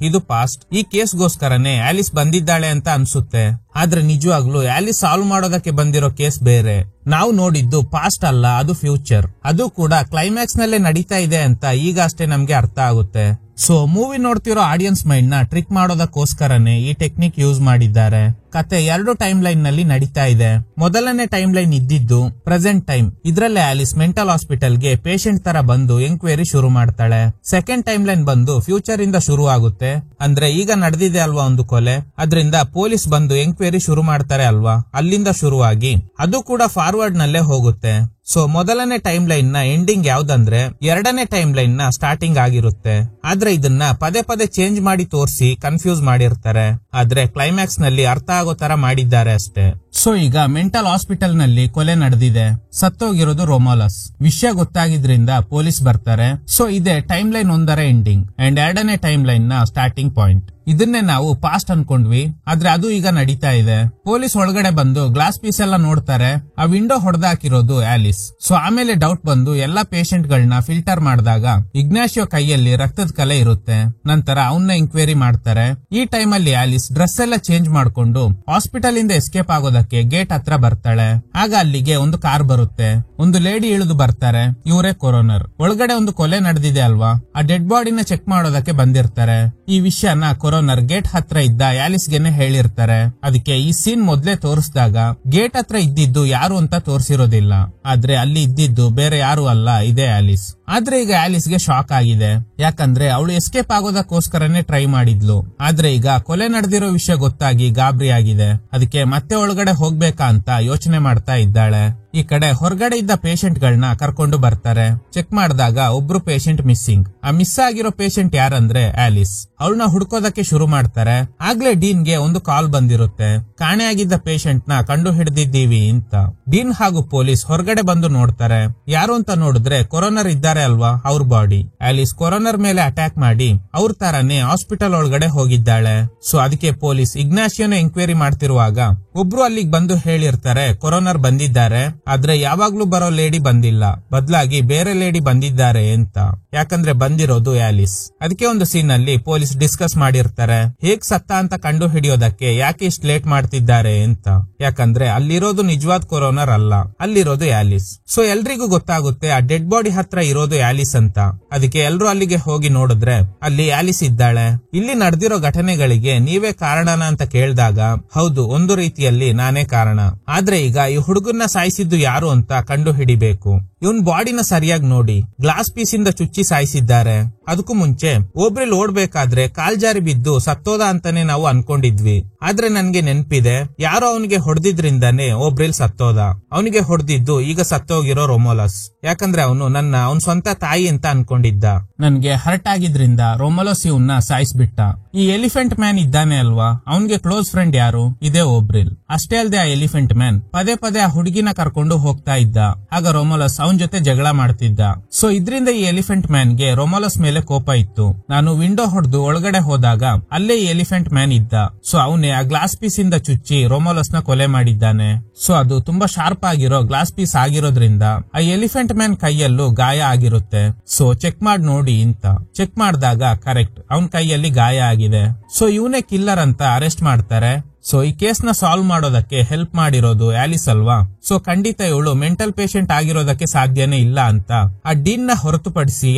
[SPEAKER 1] ಇದು ಪಾಸ್ಟ್, ಈ ಕೇಸ್ಗೋಸ್ಕರನೇ ಆಲಿಸ್ ಬಂದಿದ್ದಾಳೆ ಅಂತ ಅನ್ಸುತ್ತೆ. ಆದ್ರೆ ನಿಜವಾಗ್ಲೂ ಆಲಿಸ್ ಸಾಲ್ವ್ ಮಾಡೋದಕ್ಕೆ ಬಂದಿರೋ ಕೇಸ್ ಬೇರೆ. ನಾವು ನೋಡಿದ್ದು ಪಾಸ್ಟ್ ಅಲ್ಲ, ಅದು ಫ್ಯೂಚರ್. ಅದು ಕೂಡ ಕ್ಲೈಮ್ಯಾಕ್ಸ್ ನಲ್ಲೇ ನಡೀತಾ ಇದೆ ಅಂತ ಈಗ ಅಷ್ಟೇ ನಮ್ಗೆ ಅರ್ಥ ಆಗುತ್ತೆ. ಸೊ ಮೂವಿ ನೋಡ್ತಿರೋ ಆಡಿಯನ್ಸ್ ಮೈಂಡ್ ನ ಟ್ರಿಕ್ ಮಾಡೋದಕ್ಕೋಸ್ಕರನೇ ಈ ಟೆಕ್ನಿಕ್ ಯೂಸ್ ಮಾಡಿದ್ದಾರೆ. ಕತೆ 2 ಟೈಮ್ ಲೈನ್ ನಲ್ಲಿ ನಡೀತಾ ಇದೆ. ಮೊದಲನೇ ಟೈಮ್ ಲೈನ್ ಇದ್ದಿದ್ದು ಪ್ರೆಸೆಂಟ್ ಟೈಮ್. ಇದ್ರಲ್ಲೇ ಆಲಿಸ್ ಮೆಂಟಲ್ ಹಾಸ್ಪಿಟಲ್ ಗೆ ಪೇಷಂಟ್ ತರ ಬಂದು ಎಂಕ್ವೈರಿ ಶುರು ಮಾಡ್ತಾಳೆ. ಸೆಕೆಂಡ್ ಟೈಮ್ ಲೈನ್ ಬಂದು ಫ್ಯೂಚರ್ ಇಂದ ಶುರು ಆಗುತ್ತೆ. ಅಂದ್ರೆ ಈಗ ನಡೆದಿದೆ ಅಲ್ವಾ ಒಂದು ಕೊಲೆ, ಅದ್ರಿಂದ ಪೊಲೀಸ್ ಬಂದು ಎಂಕ್ವೈರಿ ಶುರು ಮಾಡ್ತಾರೆ ಅಲ್ವಾ, ಅಲ್ಲಿಂದ ಶುರುವಾಗಿ ಅದು ಕೂಡ ಫಾರ್ವರ್ಡ್ ನಲ್ಲೇ ಹೋಗುತ್ತೆ. ಸೊ ಮೊದಲನೇ ಟೈಮ್ ಲೈನ್ ನ ಎಂಡಿಂಗ್ ಯಾವ್ದಂದ್ರೆ ಎರಡನೇ ಟೈಮ್ ಲೈನ್ ನ ಸ್ಟಾರ್ಟಿಂಗ್ ಆಗಿರುತ್ತೆ. ಆದ್ರೆ ಇದನ್ನ ಪದೇ ಪದೇ ಚೇಂಜ್ ಮಾಡಿ ತೋರಿಸಿ ಕನ್ಫ್ಯೂಸ್ ಮಾಡಿರ್ತಾರೆ. ಆದ್ರೆ ಕ್ಲೈಮ್ಯಾಕ್ಸ್ ನಲ್ಲಿ ಅರ್ಥ ಆಗೋ ತರ ಮಾಡಿದ್ದಾರೆ ಅಷ್ಟೇ. ಸೊ ಈಗ ಮೆಂಟಲ್ ಹಾಸ್ಪಿಟಲ್ ನಲ್ಲಿ ಕೊಲೆ ನಡೆದಿದೆ. ಸತ್ತೋಗಿರೋದು ರೊಮೋಲಸ್. ವಿಷಯ ಗೊತ್ತಾಗಿದ್ರಿಂದ ಪೊಲೀಸ್ ಬರ್ತಾರೆ. ಸೊ ಇದೇ ಟೈಮ್ ಲೈನ್ 1ರ ಎಂಡಿಂಗ್ ಅಂಡ್ ಎರಡನೇ ಟೈಮ್ ಲೈನ್ ನ ಸ್ಟಾರ್ಟಿಂಗ್ ಪಾಯಿಂಟ್. ಇದನ್ನೇ ನಾವು ಪಾಸ್ಟ್ ಅನ್ಕೊಂಡ್ವಿ, ಆದ್ರೆ ಅದು ಈಗ ನಡೀತಾ ಇದೆ. ಪೊಲೀಸ್ ಒಳಗಡೆ ಬಂದು ಗ್ಲಾಸ್ ಪೀಸ್ ಎಲ್ಲ ನೋಡ್ತಾರೆ. ಆ ವಿಂಡೋ ಹೊಡೆದಾಕಿರೋದು ಆಲಿಸ್. ಸೊ ಆಮೇಲೆ ಡೌಟ್ ಬಂದು ಎಲ್ಲಾ ಪೇಷಂಟ್ ಗಳನ್ನ ಫಿಲ್ಟರ್ ಮಾಡಿದಾಗ ಇಗ್ನಾಶಿಯೋ ಕೈಯಲ್ಲಿ ರಕ್ತದ ಕಲೆ ಇರುತ್ತೆ. ನಂತರ ಅವನ್ನ ಎಂಕ್ವೈರಿ ಮಾಡ್ತಾರೆ. ಈ ಟೈಮ್ ಅಲ್ಲಿ ಆಲಿಸ್ ಡ್ರೆಸ್ ಎಲ್ಲ ಚೇಂಜ್ ಮಾಡ್ಕೊಂಡು ಹಾಸ್ಪಿಟಲ್ ಇಂದ ಎಸ್ಕೇಪ್ ಆಗೋದಕ್ಕೆ ಗೇಟ್ ಹತ್ರ ಬರ್ತಾಳೆ. ಆಗ ಅಲ್ಲಿಗೆ ಒಂದು ಕಾರ್ ಬರುತ್ತೆ. ಒಂದು ಲೇಡಿ ಇಳಿದು ಬರ್ತಾರೆ. ಇವರೇ ಕೊರೋನರ್. ಒಳಗಡೆ ಒಂದು ಕೊಲೆ ನಡೆದಿದೆ ಅಲ್ವಾ, ಆ ಡೆಡ್ ಬಾಡಿನ ಚೆಕ್ ಮಾಡೋದಕ್ಕೆ ಬಂದಿರ್ತಾರೆ. ಈ ವಿಷಯನ ಕೊರೋನರ್ ಗೇಟ್ ಹತ್ರ ಇದ್ದ ಆಲಿಸ್ಗೆನೆ ಹೇಳಿರ್ತಾರೆ. ಅದಕ್ಕೆ ಈ ಸೀನ್ ಮೊದ್ಲೇ ತೋರಿಸಿದಾಗ ಗೇಟ್ ಹತ್ರ ಇದ್ದಿದ್ದು ಯಾರು ಅಂತ ತೋರಿಸಿರೋದಿಲ್ಲ, ಆದ್ರೆ ಅಲ್ಲಿ ಇದ್ದಿದ್ದು ಬೇರೆ ಯಾರು ಅಲ್ಲ, ಇದೇ ಆಲಿಸ್. ಆದ್ರೆ ಈಗ ಆಲಿಸ್ಗೆ ಶಾಕ್ ಆಗಿದೆ. ಯಾಕಂದ್ರೆ ಅವಳು ಎಸ್ಕೇಪ್ ಆಗೋದಕ್ಕೋಸ್ಕರನೇ ಟ್ರೈ ಮಾಡಿದ್ಲು. ಆದ್ರೆ ಈಗ ಕೊಲೆ ನಡೆದಿರೋ ವಿಷಯ ಗೊತ್ತಾಗಿ ಗಾಬರಿ ಆಗಿದೆ. ಅದಕ್ಕೆ ಮತ್ತೆ ಒಳಗಡೆ ಹೋಗ್ಬೇಕಾ ಅಂತ ಯೋಚನೆ ಮಾಡ್ತಾ ಇದ್ದಾಳೆ. ಈ ಕಡೆ ಹೊರಗಡೆ ಇದ್ದ ಪೇಷಂಟ್ ಗಳನ್ನ ಕರ್ಕೊಂಡು ಬರ್ತಾರೆ. ಚೆಕ್ ಮಾಡಿದಾಗ ಒಬ್ರು ಪೇಷಂಟ್ ಮಿಸ್ಸಿಂಗ್. ಆ ಮಿಸ್ ಆಗಿರೋ ಪೇಷಂಟ್ ಯಾರಂದ್ರೆ ಆಲಿಸ್. ಅವಳನ್ನ ಹುಡ್ಕೋದಕ್ಕೆ ಶುರು ಮಾಡ್ತಾರೆ. ಆಗ್ಲೇ ಡೀನ್ ಗೆ ಒಂದು ಕಾಲ್ ಬಂದಿರುತ್ತೆ. ಕಾಣೆಯಾಗಿದ್ದ ಪೇಷಂಟ್ ನ ಕಂಡು ಹಿಡಿದಿದ್ದೀವಿ ಅಂತ. ಡೀನ್ ಹಾಗೂ ಪೊಲೀಸ್ ಹೊರಗಡೆ ಬಂದು ನೋಡ್ತಾರೆ. ಯಾರು ಅಂತ ನೋಡಿದ್ರೆ ಕೊರೋನರ್ ಇದ್ದಾರೆ ಅಲ್ವಾ, ಅವ್ರ ಬಾಡಿ. ಆಲಿಸ್ ಕೊರೋನರ್ ಮೇಲೆ ಅಟ್ಯಾಕ್ ಮಾಡಿ ಅವ್ರ ತರಾನೇ ಹಾಸ್ಪಿಟಲ್ ಒಳಗಡೆ ಹೋಗಿದ್ದಾಳೆ. ಸೊ ಅದಕ್ಕೆ ಪೊಲೀಸ್ ಇಗ್ನಾಶಿಯೋನ ಎಂಕ್ವೈರಿ ಮಾಡ್ತಿರುವಾಗ ಒಬ್ರು ಅಲ್ಲಿಗೆ ಬಂದು ಹೇಳಿರ್ತಾರೆ ಕೊರೋನರ್ ಬಂದಿದ್ದಾರೆ, ಆದ್ರೆ ಯಾವಾಗ್ಲೂ ಬರೋ ಲೇಡಿ ಬಂದಿಲ್ಲ, ಬದಲಾಗಿ ಬೇರೆ ಲೇಡಿ ಬಂದಿದ್ದಾರೆ ಅಂತ. ಯಾಕಂದ್ರೆ ಬಂದಿರೋದು ಆಲಿಸ್. ಅದಕ್ಕೆ ಒಂದು ಸೀನ್ ಅಲ್ಲಿ ಪೊಲೀಸ್ ಡಿಸ್ಕಸ್ ಮಾಡಿರ್ತಾರೆ ಹೇಗ್ ಸತ್ತ ಅಂತ ಕಂಡು ಹಿಡಿಯೋದಕ್ಕೆ ಯಾಕೆ ಇಷ್ಟು ಲೇಟ್ ಮಾಡ್ತಿದ್ದಾರೆ ಅಂತ. ಯಾಕಂದ್ರೆ ಅಲ್ಲಿರೋದು ನಿಜವಾದ ಕೊರೋನರ್ ಅಲ್ಲ, ಅಲ್ಲಿರೋದು ಆಲಿಸ್. ಸೊ ಎಲ್ರಿಗೂ ಗೊತ್ತಾಗುತ್ತೆ ಆ ಡೆಡ್ ಬಾಡಿ ಹತ್ರ ಇರೋದು ಆಲಿಸ್ ಅಂತ. ಅದಕ್ಕೆ ಎಲ್ರು ಅಲ್ಲಿಗೆ ಹೋಗಿ ನೋಡಿದ್ರೆ ಅಲ್ಲಿ ಆಲಿಸ್ ಇದ್ದಾಳೆ. ಇಲ್ಲಿ ನಡೆದಿರೋ ಘಟನೆಗಳಿಗೆ ನೀವೇ ಕಾರಣನ ಅಂತ ಕೇಳಿದಾಗ ಹೌದು, ಒಂದು ರೀತಿಯಲ್ಲಿ ನಾನೇ ಕಾರಣ. ಆದ್ರೆ ಈಗ ಈ ಹುಡುಗನ್ನ ಸಾಯಿಸಿದ್ದು ಯಾರು ಅಂತ ಕಂಡು ಹಿಡಿಬೇಕು. ಇವನ್ ಬಾಡಿನ ಸರಿಯಾಗಿ ನೋಡಿ, ಗ್ಲಾಸ್ ಪೀಸ್ ಇಂದ ಚುಚ್ಚಿ ಸಾಯಿಸಿದ್ದಾರೆ. ಅದಕ್ಕೂ ಮುಂಚೆ ಒಬ್ರಿಲ್ ಓಡ್ಬೇಕಾದ್ರೆ ಕಾಲ್ ಜಾರಿ ಬಿದ್ದು ಸತ್ತೋದ ಅಂತಾನೆ ನಾವು ಅನ್ಕೊಂಡಿದ್ವಿ. ಆದ್ರೆ ನನ್ಗೆ ನೆನ್ಪಿದೆ, ಯಾರೋ ಅವನಿಗೆ ಹೊಡೆದಿದ್ರಿಂದಾನೆ ಒಬ್ರಿಲ್ ಸತ್ತೋದ. ಅವನಿಗೆ ಹೊಡೆದಿದ್ದು ಈಗ ಸತ್ತೋಗಿರೋ ರೊಮೋಲಸ್. ಯಾಕಂದ್ರೆ ಅವನ್ ಸ್ವಂತ ತಾಯಿ ಅಂತ ಅನ್ಕೊಂಡಿದ್ದ. ನನ್ಗೆ ಹರ್ಟ್ ಆಗಿದ್ರಿಂದ ರೊಮೋಲಸ್ ಇವನ್ನ ಸಾಯಿಸ್ಬಿಟ್ಟ. ಈ ಎಲಿಫೆಂಟ್ ಮ್ಯಾನ್ ಇದ್ದಾನೆ ಅಲ್ವಾ, ಅವನ್ಗೆ ಕ್ಲೋಸ್ ಫ್ರೆಂಡ್ ಯಾರು? ಇದೇ ಒಬ್ರಿಲ್. ಅಷ್ಟೇ ಅಲ್ದೆ ಆ ಎಲಿಫೆಂಟ್ ಮ್ಯಾನ್ ಪದೇ ಪದೇ ಆ ಹುಡುಗಿನ ಕರ್ಕೊಂಡು ಹೋಗ್ತಾ ಇದ್ದ. ಆಗ ರೊಮೋಲಸ್ ಅವನ್ ಜೊತೆ ಜಗಳ ಮಾಡ್ತಿದ್ದ. ಸೊ ಇದ್ರಿಂದ ಈ ಎಲಿಫೆಂಟ್ ಮ್ಯಾನ್ ಗೆ ರೊಮೋಲಸ್ ಮೇಲೆ ಕೋಪ ಇತ್ತು. ನಾನು ವಿಂಡೋ ಹೊಡೆದು ಒಳಗಡೆ ಹೋದಾಗ ಅಲ್ಲೇ ಈ ಎಲಿಫೆಂಟ್ ಮ್ಯಾನ್ ಇದ್ದ. ಸೊ ಅವನೇ ಆ ಗ್ಲಾಸ್ ಪೀಸ್ ಇಂದ ಚುಚ್ಚಿ ರೊಮೋಲಸ್ ನ ಕೊಲೆ ಮಾಡಿದ್ದಾನೆ. ಸೊ ಅದು ತುಂಬಾ ಶಾರ್ಪ್ ಆಗಿರೋ ಗ್ಲಾಸ್ ಪೀಸ್ ಆಗಿರೋದ್ರಿಂದ ಆ ಎಲಿಫೆಂಟ್ ಮ್ಯಾನ್ ಕೈಯಲ್ಲೂ ಗಾಯ ಆಗಿರುತ್ತೆ. ಸೊ ಚೆಕ್ ಮಾಡಿ ನೋಡಿ ಅಂತ ಚೆಕ್ ಮಾಡಿದಾಗ ಕರೆಕ್ಟ್ ಅವನ್ ಕೈಯಲ್ಲಿ ಗಾಯ ಆಗಿದೆ. ಸೊ ಇವನೇ ಕಿಲ್ಲರ್ ಅಂತ ಅರೆಸ್ಟ್ ಮಾಡ್ತಾರೆ. ಸೊ ಈ ಕೇಸ್ ನ ಸಾಲ್ವ್ ಮಾಡೋದಕ್ಕೆ ಹೆಲ್ಪ್ ಮಾಡಿರೋದು ಆಲಿಸ್ ಅಲ್ವಾ. ಸೊ ಖಂಡಿತ ಇವಳು ಮೆಂಟಲ್ ಪೇಷಂಟ್ ಆಗಿರೋದಕ್ಕೆ ಸಾಧ್ಯನೇ ಇಲ್ಲ ಅಂತ ಆ ಡೀನ್ ನ ಹೊರತುಪಡಿಸಿ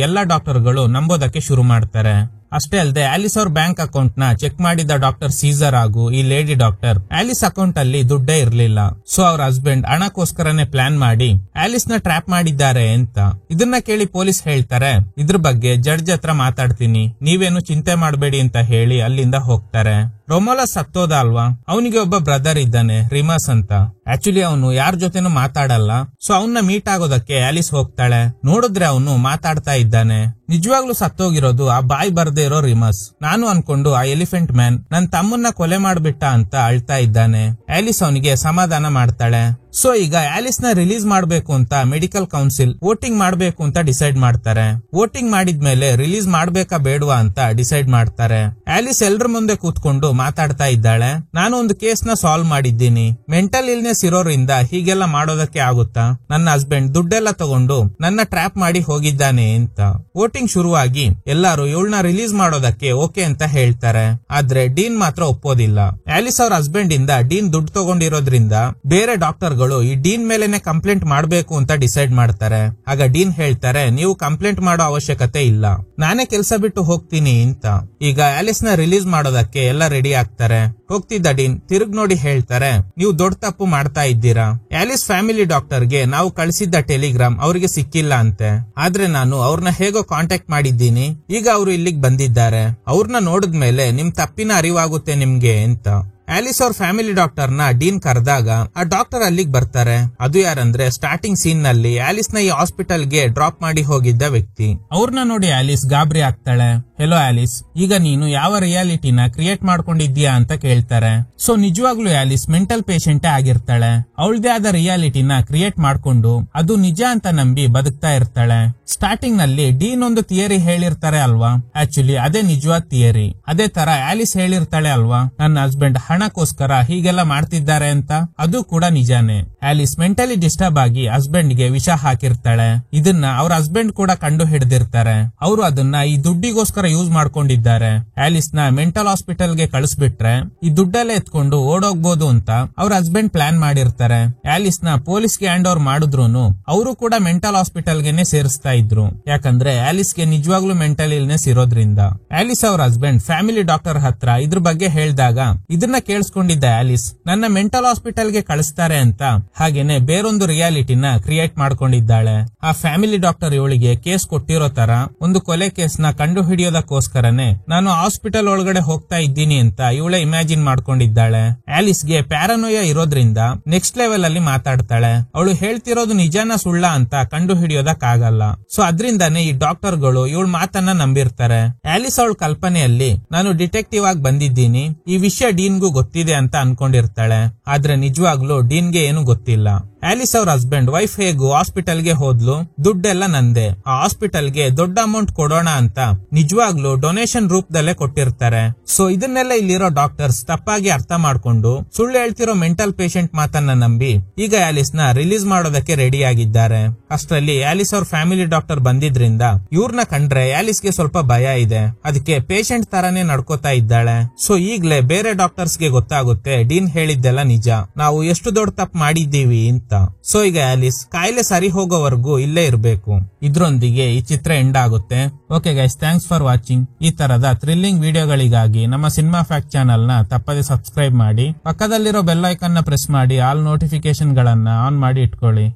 [SPEAKER 1] ಎಲ್ಲಾ ಡಾಕ್ಟರ್ಗಳು ನಂಬೋದಕ್ಕೆ ಶುರು ಮಾಡ್ತಾರೆ. ಅಷ್ಟೇ ಅಲ್ಲದೆ ಆಲಿಸ್ ಅವ್ರ ಬ್ಯಾಂಕ್ ಅಕೌಂಟ್ ನ ಚೆಕ್ ಮಾಡಿದ ಡಾಕ್ಟರ್ ಸೀಸರ್ ಹಾಗೂ ಈ ಲೇಡಿ ಡಾಕ್ಟರ್ ಆಲಿಸ್ ಅಕೌಂಟ್ ಅಲ್ಲಿ ದುಡ್ಡೇ ಇರ್ಲಿಲ್ಲ. ಸೊ ಅವ್ರ ಹಸ್ಬೆಂಡ್ ಹಣಕ್ಕೋಸ್ಕರನೇ ಪ್ಲಾನ್ ಮಾಡಿ ಆಲಿಸ್ ನ ಟ್ರ್ಯಾಪ್ ಮಾಡಿದ್ದಾರೆ ಅಂತ. ಇದನ್ನ ಕೇಳಿ ಪೊಲೀಸ್ ಹೇಳ್ತಾರೆ, ಇದ್ರ ಬಗ್ಗೆ ಜಡ್ಜ್ ಹತ್ರ ಮಾತಾಡ್ತೀನಿ, ನೀವೇನು ಚಿಂತೆ ಮಾಡಬೇಡಿ ಅಂತ ಹೇಳಿ ಅಲ್ಲಿಂದ ಹೋಗ್ತಾರೆ. ರೊಮೋಲಸ್ ಸತ್ತೋದ ಅಲ್ವಾ, ಅವನಿಗೆ ಒಬ್ಬ ಬ್ರದರ್ ಇದ್ದಾನೆ ರಿಮಸ್ ಅಂತ. ಆಕ್ಚುಲಿ ಅವನು ಯಾರ ಜೊತೆನೂ ಮಾತಾಡಲ್ಲ. ಸೊ ಅವನ್ನ ಮೀಟ್ ಆಗೋದಕ್ಕೆ ಆಲಿಸ್ ಹೋಗ್ತಾಳೆ. ನೋಡಿದ್ರೆ ಅವನು ಮಾತಾಡ್ತಾ ಇದ್ದಾನೆ. ನಿಜವಾಗ್ಲೂ ಸತ್ತೋಗಿರೋದು ಆ ಬಾಯ್ ಬರ್ದೇ ಇರೋ ರಿಮಸ್. ನಾನು ಅನ್ಕೊಂಡು ಆ ಎಲಿಫೆಂಟ್ ಮ್ಯಾನ್ ನನ್ ತಮ್ಮನ್ನ ಕೊಲೆ ಮಾಡ್ಬಿಟ್ಟ ಅಂತ ಅಳ್ತಾ ಇದ್ದಾನೆ. ಆಲಿಸ್ ಅವನಿಗೆ ಸಮಾಧಾನ ಮಾಡ್ತಾಳೆ. ಸೊ ಈಗ ಆಲಿಸ್ ನ ರಿಲೀಸ್ ಮಾಡ್ಬೇಕು ಅಂತ ಮೆಡಿಕಲ್ ಕೌನ್ಸಿಲ್ ವೋಟಿಂಗ್ ಮಾಡ್ಬೇಕು ಅಂತ ಡಿಸೈಡ್ ಮಾಡ್ತಾರೆ. ವೋಟಿಂಗ್ ಮಾಡಿದ್ಮೇಲೆ ರಿಲೀಸ್ ಮಾಡ್ಬೇಕಾ ಬೇಡವಾ ಅಂತ ಡಿಸೈಡ್ ಮಾಡ್ತಾರೆ. ಆಲಿಸ್ ಎಲ್ರ ಮುಂದೆ ಕೂತ್ಕೊಂಡು ಮಾತಾಡ್ತಾ ಇದ್ದಾಳೆ. ನಾನು ಒಂದು ಕೇಸ್ ನ ಸಾಲ್ವ್ ಮಾಡಿದ್ದೀನಿ. ಮೆಂಟಲ್ ಇಲ್ನೆಸ್ ಇರೋದ್ರಿಂದ ಹೀಗೆಲ್ಲ ಮಾಡೋದಕ್ಕೆ ಆಗುತ್ತಾ? ನನ್ನ ಹಸ್ಬೆಂಡ್ ದುಡ್ಡೆಲ್ಲ ತಗೊಂಡು ನನ್ನ ಟ್ರ್ಯಾಪ್ ಮಾಡಿ ಹೋಗಿದ್ದಾನೆ ಅಂತ. ವೋಟಿಂಗ್ ಶುರುವಾಗಿ ಎಲ್ಲಾರು ಇವಳನ್ನ ರಿಲೀಸ್ ಮಾಡೋದಕ್ಕೆ ಓಕೆ ಅಂತ ಹೇಳ್ತಾರೆ. ಆದ್ರೆ ಡೀನ್ ಮಾತ್ರ ಒಪ್ಪೋದಿಲ್ಲ. ಆಲಿಸ್ ಅವ್ರ ಹಸ್ಬೆಂಡ್ ಇಂದ ಡೀನ್ ದುಡ್ಡು ತಗೊಂಡಿರೋದ್ರಿಂದ ಬೇರೆ ಡಾಕ್ಟರ್ ಈ ಡೀನ್ ಮೇಲೆನೆ ಕಂಪ್ಲೇಂಟ್ ಮಾಡಬೇಕು ಅಂತ ಡಿಸೈಡ್ ಮಾಡ್ತಾರೆ. ಆಗ ಡೀನ್ ಹೇಳ್ತಾರೆ, ನೀವು ಕಂಪ್ಲೇಂಟ್ ಮಾಡೋ ಅವಶ್ಯಕತೆ ಇಲ್ಲ, ನಾನೇ ಕೆಲಸ ಬಿಟ್ಟು ಹೋಗ್ತೀನಿ ಅಂತ. ಈಗ ಆಲಿಸ್ ನ ರಿಲೀಸ್ ಮಾಡೋದಕ್ಕೆ ಎಲ್ಲ ರೆಡಿ ಆಗ್ತಾರೆ. ಹೋಗ್ತಿದ್ದ ಡೀನ್ ತಿರುಗ್ ನೋಡಿ ಹೇಳ್ತಾರೆ, ನೀವು ದೊಡ್ಡ ತಪ್ಪು ಮಾಡ್ತಾ ಇದ್ದೀರಾ. ಆಲಿಸ್ ಫ್ಯಾಮಿಲಿ ಡಾಕ್ಟರ್ಗೆ ನಾವು ಕಳಿಸಿದ್ದ ಟೆಲಿಗ್ರಾಮ್ ಅವ್ರಿಗೆ ಸಿಕ್ಕಿಲ್ಲ ಅಂತೆ. ಆದ್ರೆ ನಾನು ಅವ್ರನ್ನ ಹೇಗೋ ಕಾಂಟ್ಯಾಕ್ಟ್ ಮಾಡಿದ್ದೀನಿ. ಈಗ ಅವರು ಇಲ್ಲಿಗೆ ಬಂದಿದ್ದಾರೆ. ಅವ್ರನ್ನ ನೋಡಿದ್ಮೇಲೆ ನಿಮ್ ತಪ್ಪಿನ ಅರಿವಾಗುತ್ತೆ ನಿಮ್ಗೆ ಅಂತ. ಆಲಿಸ್ ಅವ್ರ ಫ್ಯಾಮಿಲಿ ಡಾಕ್ಟರ್ ನ ಡೀನ್ ಕರೆದಾಗ ಆ ಡಾಕ್ಟರ್ ಅಲ್ಲಿಗೆ ಬರ್ತಾರೆ. ಅದು ಯಾರಂದ್ರೆ ಸ್ಟಾರ್ಟಿಂಗ್ ಸೀನ್ ನಲ್ಲಿ ಆಲಿಸ್ ನ ಈ ಹಾಸ್ಪಿಟಲ್ ಗೆ ಡ್ರಾಪ್ ಮಾಡಿ ಹೋಗಿದ್ದ ವ್ಯಕ್ತಿ. ಅವ್ರನ್ನ ನೋಡಿ ಆಲಿಸ್ ಗಾಬರಿ ಆಗ್ತಾಳೆ. ಹೆಲೋ ಆಲಿಸ್, ಈಗ ನೀನು ಯಾವ ರಿಯಾಲಿಟಿನ ಕ್ರಿಯೇಟ್ ಮಾಡ್ಕೊಂಡಿದ್ಯಾ ಅಂತ ಕೇಳ್ತಾರೆ. ಸೊ ನಿಜವಾಗ್ಲೂ ಆಲಿಸ್ ಮೆಂಟಲ್ ಪೇಷಂಟೇ ಆಗಿರ್ತಾಳೆ. ಅವಳದೇ ಆದ ರಿಯಾಲಿಟಿನ ಕ್ರಿಯೇಟ್ ಮಾಡ್ಕೊಂಡು ಅದು ನಿಜ ಅಂತ ನಂಬಿ ಬದುಕ್ತಾ ಇರ್ತಾಳೆ. ಸ್ಟಾರ್ಟಿಂಗ್ ನಲ್ಲಿ ಡೀನ್ ಒಂದು ಥಿಯರಿ ಹೇಳಿರ್ತಾರೆ ಅಲ್ವಾ, ಆಕ್ಚುಲಿ ಅದೇ ನಿಜವಾದ ಥಿಯರಿ. ಅದೇ ತರ ಆಲಿಸ್ ಹೇಳಿರ್ತಾಳೆ ಅಲ್ವಾ, ನನ್ನ ಹಸ್ಬೆಂಡ್ ಹಣಕ್ಕೋಸ್ಕರ ಹೀಗೆಲ್ಲ ಮಾಡ್ತಿದ್ದಾರೆ ಅಂತ. ಅದು ಕೂಡ ನಿಜಾನೇ. ಆಲಿಸ್ ಮೆಂಟಲಿ ಡಿಸ್ಟರ್ಬ್ ಆಗಿ ಹಸ್ಬೆಂಡ್ ಗೆ ವಿಷ ಹಾಕಿರ್ತಾಳೆ. ಇದನ್ನ ಅವ್ರ ಹಸ್ಬೆಂಡ್ ಕೂಡ ಕಂಡು ಹಿಡಿದಿರ್ತಾರೆ. ಅವರು ಅದನ್ನ ಈ ದುಡ್ಡಿಗೋಸ್ಕರ ಯೂಸ್ ಮಾಡ್ಕೊಂಡಿದ್ದಾರೆ. ಆಲಿಸ್ ನ ಮೆಂಟಲ್ ಹಾಸ್ಪಿಟಲ್ ಗೆ ಕಳಿಸ್ಬಿಟ್ರೆ ಈ ದುಡ್ಡೆಲ್ಲ ಎತ್ಕೊಂಡು ಓಡೋಗ್ಬೋದು ಅಂತ ಅವ್ರ ಹಸ್ಬೆಂಡ್ ಪ್ಲಾನ್ ಮಾಡಿರ್ತಾರೆ. ಆಲಿಸ್ ನ ಪೊಲೀಸ್ ಗೆ ಹ್ಯಾಂಡ್ ಓವರ್ ಮಾಡಿದ್ರುನು ಅವರು ಕೂಡ ಮೆಂಟಲ್ ಹಾಸ್ಪಿಟಲ್ ಗೆನೆ ಸೇರಿಸ್ತಾ ಇದ್ರು. ಯಾಕಂದ್ರೆ ಆಲಿಸ್ ಗೆ ನಿಜವಾಗ್ಲೂ ಮೆಂಟಲ್ ಇಲ್ನೆಸ್ ಇರೋದ್ರಿಂದ. ಆಲಿಸ್ ಅವ್ರ ಹಸ್ಬೆಂಡ್ ಫ್ಯಾಮಿಲಿ ಡಾಕ್ಟರ್ ಹತ್ರ ಇದ್ರ ಬಗ್ಗೆ ಹೇಳಿದಾಗ ಇದನ್ನ ಕೇಳಿಸ್ಕೊಂಡಿದ್ದ ಆಲಿಸ್ ನನ್ನ ಮೆಂಟಲ್ ಹಾಸ್ಪಿಟಲ್ ಗೆ ಕಳಿಸ್ತಾರೆ ಅಂತ ಹಾಗೇನೆ ಬೇರೊಂದು ರಿಯಾಲಿಟಿನ ಕ್ರಿಯೇಟ್ ಮಾಡ್ಕೊಂಡಿದ್ದಾಳೆ. ಆ ಫ್ಯಾಮಿಲಿ ಡಾಕ್ಟರ್ ಇವಳಿಗೆ ಕೇಸ್ ಕೊಟ್ಟಿರೋ ತರ ಒಂದು ಕೊಲೆ ಕೇಸ್ ನ ಕಂಡು ಹಿಡಿಯೋದಕ್ಕೋಸ್ಕರನೇ ನಾನು ಹಾಸ್ಪಿಟಲ್ ಒಳಗಡೆ ಹೋಗ್ತಾ ಇದ್ದೀನಿ ಅಂತ ಇವಳೆ ಇಮ್ಯಾಜಿನ್ ಮಾಡ್ಕೊಂಡಿದ್ದಾಳೆ. ಆಲಿಸ್ ಗೆ ಪ್ಯಾರನೋಯ ಇರೋದ್ರಿಂದ ನೆಕ್ಸ್ಟ್ ಲೆವೆಲ್ ಅಲ್ಲಿ ಮಾತಾಡ್ತಾಳೆ. ಅವಳು ಹೇಳ್ತಿರೋದು ನಿಜಾನ ಸುಳ್ಳ ಅಂತ ಕಂಡು ಹಿಡಿಯೋದಕ್ಕಾಗಲ್ಲ. ಸೊ ಅದ್ರಿಂದಾನೇ ಈ ಡಾಕ್ಟರ್ ಗಳು ಇವಳ ಮಾತನ್ನ ನಂಬಿರ್ತಾರೆ. ಆಲಿಸ್ ಅವಳ ಕಲ್ಪನೆಯಲ್ಲಿ ನಾನು ಡಿಟೆಕ್ಟಿವ್ ಆಗಿ ಬಂದಿದ್ದೀನಿ, ಈ ವಿಷಯ ಡೀನ್ಗೂ ಗೊತ್ತಿದೆ ಅಂತ ಅನ್ಕೊಂಡಿರ್ತಾಳೆ. ಆದ್ರೆ ನಿಜವಾಗ್ಲೂ ಡೀನ್ಗೆ ಏನು ಗೊತ್ತಿಲ್ಲ. ಆಲಿಸ್ ಅವ್ರ ಹಸ್ಬೆಂಡ್ ವೈಫ್ ಹೇಗೂ ಹಾಸ್ಪಿಟಲ್ಗೆ ಹೋದ್ಲು, ದುಡ್ಡೆಲ್ಲ ನಂದೆ, ಆ ಹಾಸ್ಪಿಟಲ್ಗೆ ದೊಡ್ಡ ಅಮೌಂಟ್ ಕೊಡೋಣ ಅಂತ ನಿಜವಾಗ್ಲೂ ಡೊನೇಷನ್ ರೂಪದಲ್ಲೇ ಕೊಟ್ಟಿರ್ತಾರೆ. ಸೊ ಇದನ್ನೆಲ್ಲ ಇಲ್ಲಿರೋ ಡಾಕ್ಟರ್ಸ್ ತಪ್ಪಾಗಿ ಅರ್ಥ ಮಾಡ್ಕೊಂಡು ಸುಳ್ಳು ಹೇಳ್ತಿರೋ ಮೆಂಟಲ್ ಪೇಷಂಟ್ ಮಾತನ್ನ ನಂಬಿ ಈಗ ಆಲಿಸ್ ನ ರಿಲೀಸ್ ಮಾಡೋದಕ್ಕೆ ರೆಡಿ ಆಗಿದ್ದಾರೆ. ಅಷ್ಟರಲ್ಲಿ ಆಲಿಸ್ ಅವ್ರ ಫ್ಯಾಮಿಲಿ ಡಾಕ್ಟರ್ ಬಂದಿದ್ರಿಂದ ಇವ್ರನ್ನ ಕಂಡ್ರೆ ಆಲಿಸ್ ಗೆ ಸ್ವಲ್ಪ ಭಯ ಇದೆ, ಅದಕ್ಕೆ ಪೇಷಂಟ್ ತರಾನೇ ನಡ್ಕೋತಾ ಇದ್ದಾಳೆ. ಸೊ ಈಗ್ಲೇ ಬೇರೆ ಡಾಕ್ಟರ್ಸ್ ಗೆ ಗೊತ್ತಾಗುತ್ತೆ ಡೀನ್ ಹೇಳಿದ್ದೆಲ್ಲ ನಿಜ, ನಾವು ಎಷ್ಟು ದೊಡ್ಡ ತಪ್ಪು ಮಾಡಿದ್ದೀವಿ ಅಂತ. ಸೊ ಈಗ ಆಲಿಸ್ ಕಾಯಿಲೆ ಸರಿ ಹೋಗೋವರೆಗೂ ಇಲ್ಲೇ ಇರಬೇಕು. ಇದ್ರೊಂದಿಗೆ ಈ ಚಿತ್ರ ಎಂಡ್ ಆಗುತ್ತೆ. Okay guys, thanks for watching. ಈ ತರದ ಥ್ರಿಲ್ಲಿಂಗ್ ವಿಡಿಯೋಗಳಿಗಾಗಿ ನಮ್ಮ ಸಿನಿಮಾ ಫ್ಯಾಕ್ಟ್ ಚಾನೆಲ್ ನ ತಪ್ಪದೆ ಸಬ್ಸ್ಕ್ರೈಬ್ ಮಾಡಿ, ಪಕ್ಕದಲ್ಲಿರೋ ಬೆಲ್ ಐಕಾನ್ ನ ಪ್ರೆಸ್ ಮಾಡಿ ಆಲ್ ನೋಟಿಫಿಕೇಶನ್ ಗಳನ್ನ ಆನ್ ಮಾಡಿ ಇಟ್ಕೊಳ್ಳಿ.